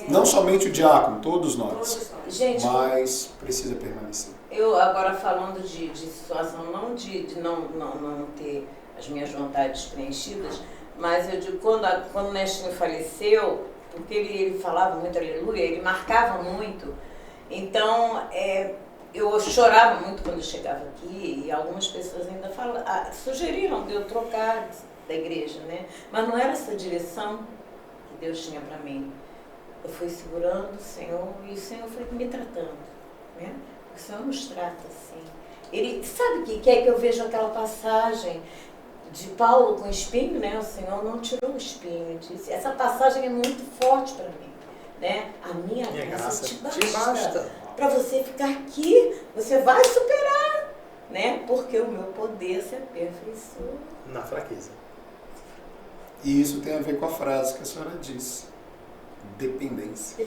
Não somente o diácono, todos nós. Gente, mas precisa permanecer. Eu agora falando de situação, não de não ter as minhas vontades preenchidas, mas eu digo, quando o Nestinho faleceu, porque ele falava muito aleluia, ele marcava muito, então eu chorava muito quando eu chegava aqui, e algumas pessoas ainda sugeriram de eu trocar da igreja, né? Mas não era essa direção que Deus tinha para mim. Eu fui segurando o Senhor, e o Senhor foi me tratando, né? O Senhor nos trata assim. Ele sabe que quer que eu veja aquela passagem de Paulo com o espinho, né? O Senhor não tirou o espinho. Disse, essa passagem é muito forte para mim, né? A minha graça te basta. Para você ficar aqui, você vai superar, né? Porque o meu poder se aperfeiçoa na fraqueza. E isso tem a ver com a frase que a senhora disse. Dependência.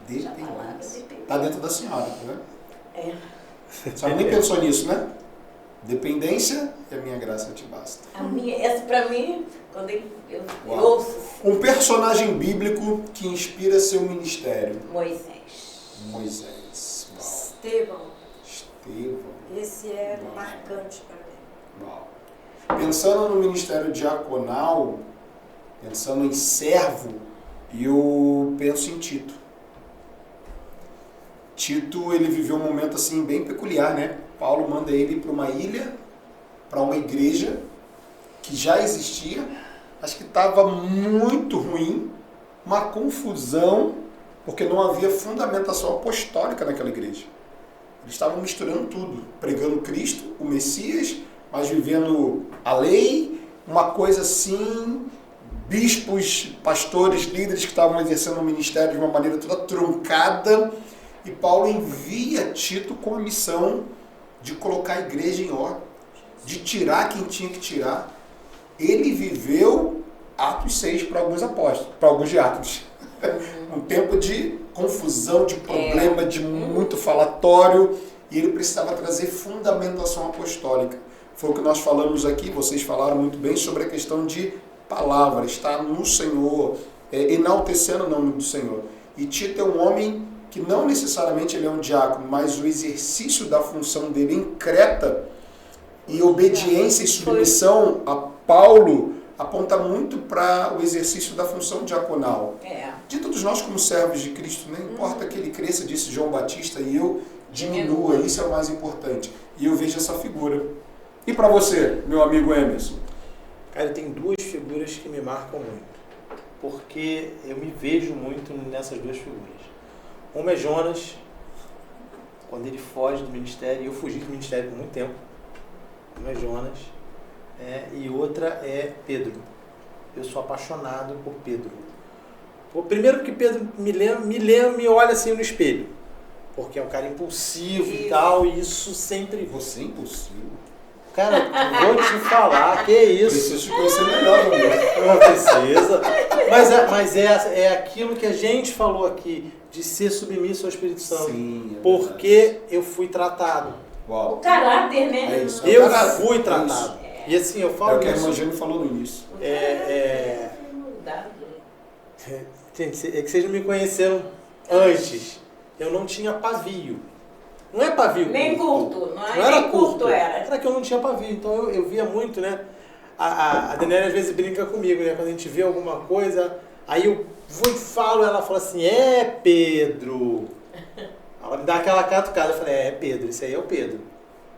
Dependência. Está dentro da senhora, né? A senhora nem pensou nisso, né? Dependência e a minha graça te basta. Essa para mim, quando eu ouço... Um personagem bíblico que inspira seu ministério. Moisés. Estevão. Esse é marcante para mim. Pensando no ministério diaconal, pensando em servo, eu penso em Tito. Tito, ele viveu um momento assim bem peculiar, né? Paulo manda ele para uma ilha, para uma igreja que já existia, mas que estava muito ruim, uma confusão, porque não havia fundamentação apostólica naquela igreja. Eles estavam misturando tudo, pregando Cristo, o Messias, mas vivendo a lei, uma coisa assim, bispos, pastores, líderes que estavam exercendo o ministério de uma maneira toda truncada. E Paulo envia Tito com a missão de colocar a igreja em ordem, de tirar quem tinha que tirar. Ele viveu Atos 6 para alguns apóstolos, para alguns diáconos. Um tempo de confusão, de problema, de muito falatório, e ele precisava trazer fundamentação apostólica. Foi o que nós falamos aqui, vocês falaram muito bem sobre a questão de palavra, estar no Senhor, enaltecendo o nome do Senhor. E Tito é um homem que não necessariamente ele é um diácono, mas o exercício da função dele em Creta e obediência e submissão a Paulo aponta muito para o exercício da função diaconal. De todos nós como servos de Cristo, não importa que ele cresça, disse João Batista, e eu diminua, isso é o mais importante. E eu vejo essa figura. E para você, meu amigo Emerson? Cara, tem duas figuras que me marcam muito, porque eu me vejo muito nessas duas figuras. Uma é Jonas, quando ele foge do ministério, e eu fugi do ministério por muito tempo. Uma é Jonas, e outra é Pedro. Eu sou apaixonado por Pedro. Primeiro porque Pedro me olha assim no espelho, porque é um cara impulsivo e tal, e isso sempre... Você é impulsivo? Cara, vou te falar, que isso? Preciso te conhecer melhor, meu amor. Não precisa. Mas é aquilo que a gente falou aqui, de ser submisso ao Espírito Santo. Sim, porque eu fui tratado. Uau. O caráter, né? É isso. Eu Caráter. fui tratado. E assim, eu É falo o que a irmã isso. Jane falou no início. Gente, é que vocês não me conheceram antes. Eu não tinha pavio. Não é pavio Nem curto. curto, não é? Não era Nem curto, era. Era que eu não tinha pavio. Então eu via muito, né? A Daniela às vezes brinca comigo, né? Quando a gente vê alguma coisa, aí eu vou e falo, ela fala assim, Pedro. Ela me dá aquela catucada, eu falei, Pedro, esse aí é o Pedro.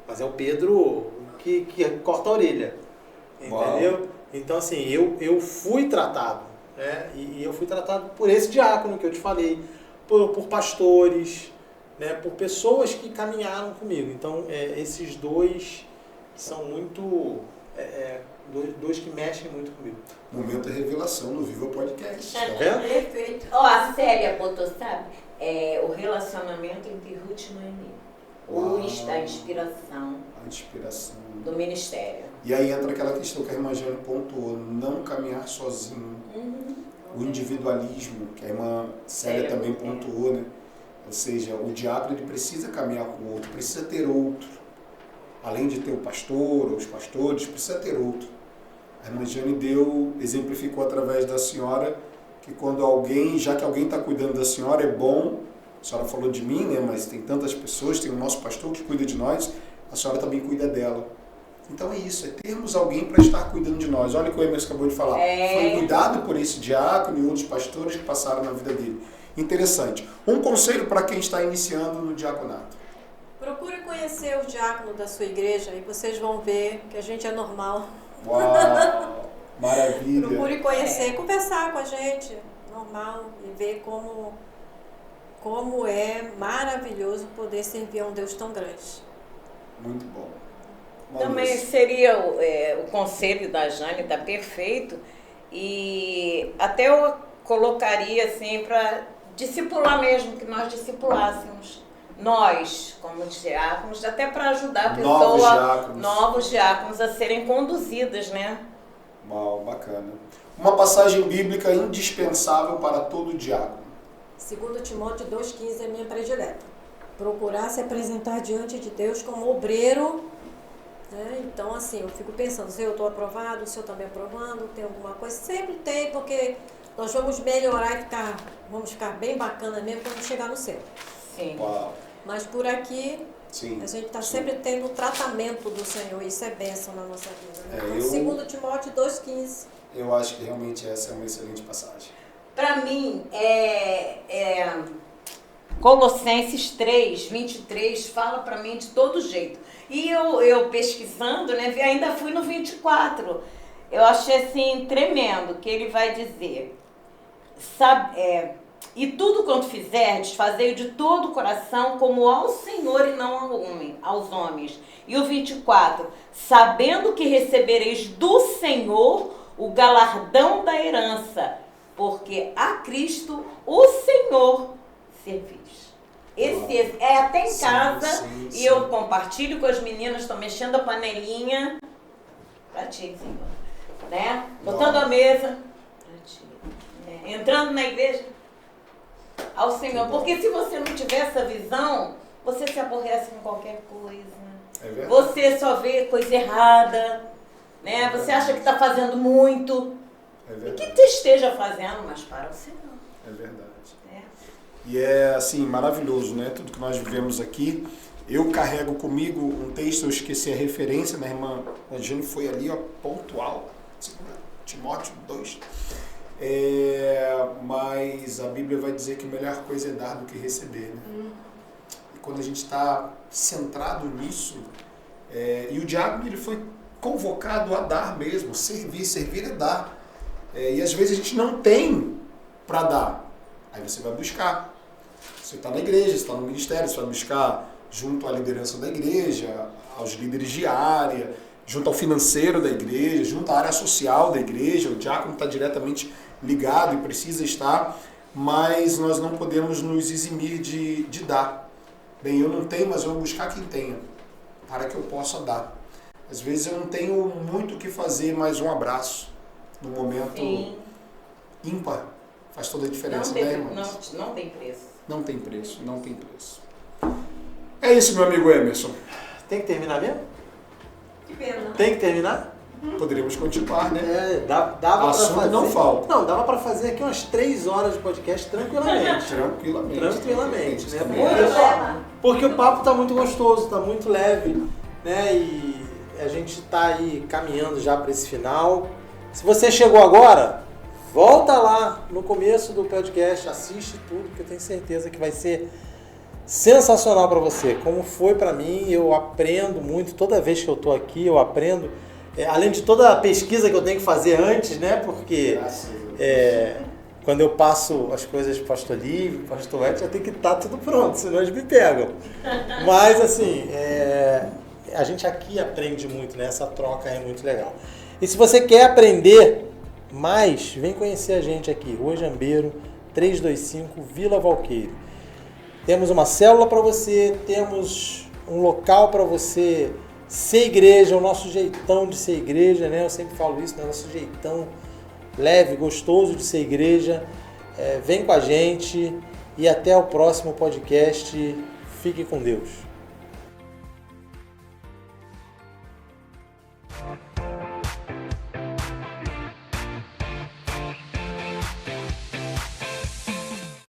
Mas é o Pedro que corta a orelha. Entendeu? Uau. Então assim, eu fui tratado, né? E eu fui tratado por esse diácono que eu te falei, por pastores, né? Por pessoas que caminharam comigo. Então esses dois são muito... dois que mexem muito comigo. Momento da revelação no Viva Podcast. Tá vendo? Perfeito. Ó, a Célia botou, sabe? O relacionamento entre Ruth e Noemi. A inspiração. A inspiração. Do ministério. E aí entra aquela questão que a irmã Jane pontuou, não caminhar sozinho. O individualismo, que a irmã Célia também pontuou, né? Ou seja, o diácono ele precisa caminhar com o outro, precisa ter outro. Além de ter o pastor ou os pastores, precisa ter outro. A irmã Jane exemplificou através da senhora que quando alguém, já que alguém está cuidando da senhora, é bom, a senhora falou de mim, né? Mas tem tantas pessoas, tem o nosso pastor que cuida de nós, a senhora também cuida dela. Então é isso, é termos alguém para estar cuidando de nós. Olha o que o Emerson acabou de falar. Foi cuidado por esse diácono e outros pastores que passaram na vida dele. Interessante. Um conselho para quem está iniciando no diaconato. Procure conhecer o diácono da sua igreja e vocês vão ver que a gente é normal. Uau! Maravilha! Procure conhecer, conversar com a gente, normal, e ver como é maravilhoso poder servir a um Deus tão grande. Muito bom. Também seria o conselho da Jane, tá perfeito. E até eu colocaria assim para discipular mesmo, que nós discipulássemos. Nós, como diáconos, até para ajudar a pessoa, novos diáconos a serem conduzidas, né? Uau, bacana. Uma passagem bíblica indispensável para todo diácono. 2 Timóteo 2,15 é minha predileta. Procurar se apresentar diante de Deus como obreiro, né? Então, assim, eu fico pensando, se eu estou aprovado, se eu também aprovando, tem alguma coisa? Sempre tem, porque nós vamos melhorar e vamos ficar bem bacana mesmo quando chegar no céu. Sim. Uau. Mas por aqui, sim, a gente está sempre tendo o tratamento do Senhor, isso é bênção na nossa vida. Né? 2 Timóteo 2,15. Eu acho que realmente essa é uma excelente passagem. Para mim, Colossenses 3, 23, fala para mim de todo jeito. E eu pesquisando, né, ainda fui no 24. Eu achei assim tremendo, que ele vai dizer, e tudo quanto fizerdes, fazei de todo o coração como ao Senhor e não aos homens. E o 24, sabendo que recebereis do Senhor o galardão da herança, porque a Cristo, o Senhor, servis. Esse é até em casa, e eu compartilho com as meninas, estão mexendo a panelinha, para ti, Senhor. Né? Botando a mesa, para ti. Né? Entrando na igreja, ao Senhor. Porque se você não tiver essa visão, você se aborrece com qualquer coisa. É você só vê coisa errada, né? Você acha que está fazendo muito. E que você esteja fazendo, mas para o Senhor. É verdade. E é assim, maravilhoso, né? Tudo que nós vivemos aqui. Eu carrego comigo um texto, eu esqueci a referência, minha irmã Jane foi ali, ó, pontual, 2 Timóteo 2. Mas a Bíblia vai dizer que a melhor coisa é dar do que receber, né? E quando a gente está centrado nisso, e o diácono ele foi convocado a dar mesmo, servir é dar. E às vezes a gente não tem para dar, aí você vai buscar. Você está na igreja, você está no ministério, você vai buscar junto à liderança da igreja, aos líderes de área, junto ao financeiro da igreja, junto à área social da igreja. O diácono está diretamente ligado e precisa estar, mas nós não podemos nos eximir de dar. Bem, eu não tenho, mas eu vou buscar quem tenha, para que eu possa dar. Às vezes eu não tenho muito o que fazer, mas um abraço, no momento ímpar, faz toda a diferença, né, irmãos? Não tem preço. Não tem preço, não tem preço. É isso, meu amigo Emerson. Tem que terminar mesmo? Que pena. Tem que terminar? Poderíamos continuar, né? Dava pra Assunto fazer. não falta. Não, dava pra fazer aqui umas 3 horas de podcast tranquilamente. Tranquilamente, né? Porque o papo tá muito gostoso, tá muito leve, né? E a gente tá aí caminhando já para esse final. Se você chegou agora, volta lá no começo do podcast, assiste tudo, que eu tenho certeza que vai ser sensacional para você. Como foi para mim, eu aprendo muito. Toda vez que eu tô aqui, eu aprendo. Além de toda a pesquisa que eu tenho que fazer antes, né? Porque quando eu passo as coisas pro pastor Lívio, pastor Edson, já tem que estar tudo pronto, senão eles me pegam. Mas assim, a gente aqui aprende muito, né? Essa troca é muito legal. E se você quer aprender mais, vem conhecer a gente aqui, Rua Jambeiro, 325, Vila Valqueire. Temos uma célula para você, temos um local para você ser igreja, o nosso jeitão de ser igreja, né? Eu sempre falo isso, né? Nosso jeitão leve, gostoso de ser igreja. Vem com a gente e até o próximo podcast. Fique com Deus.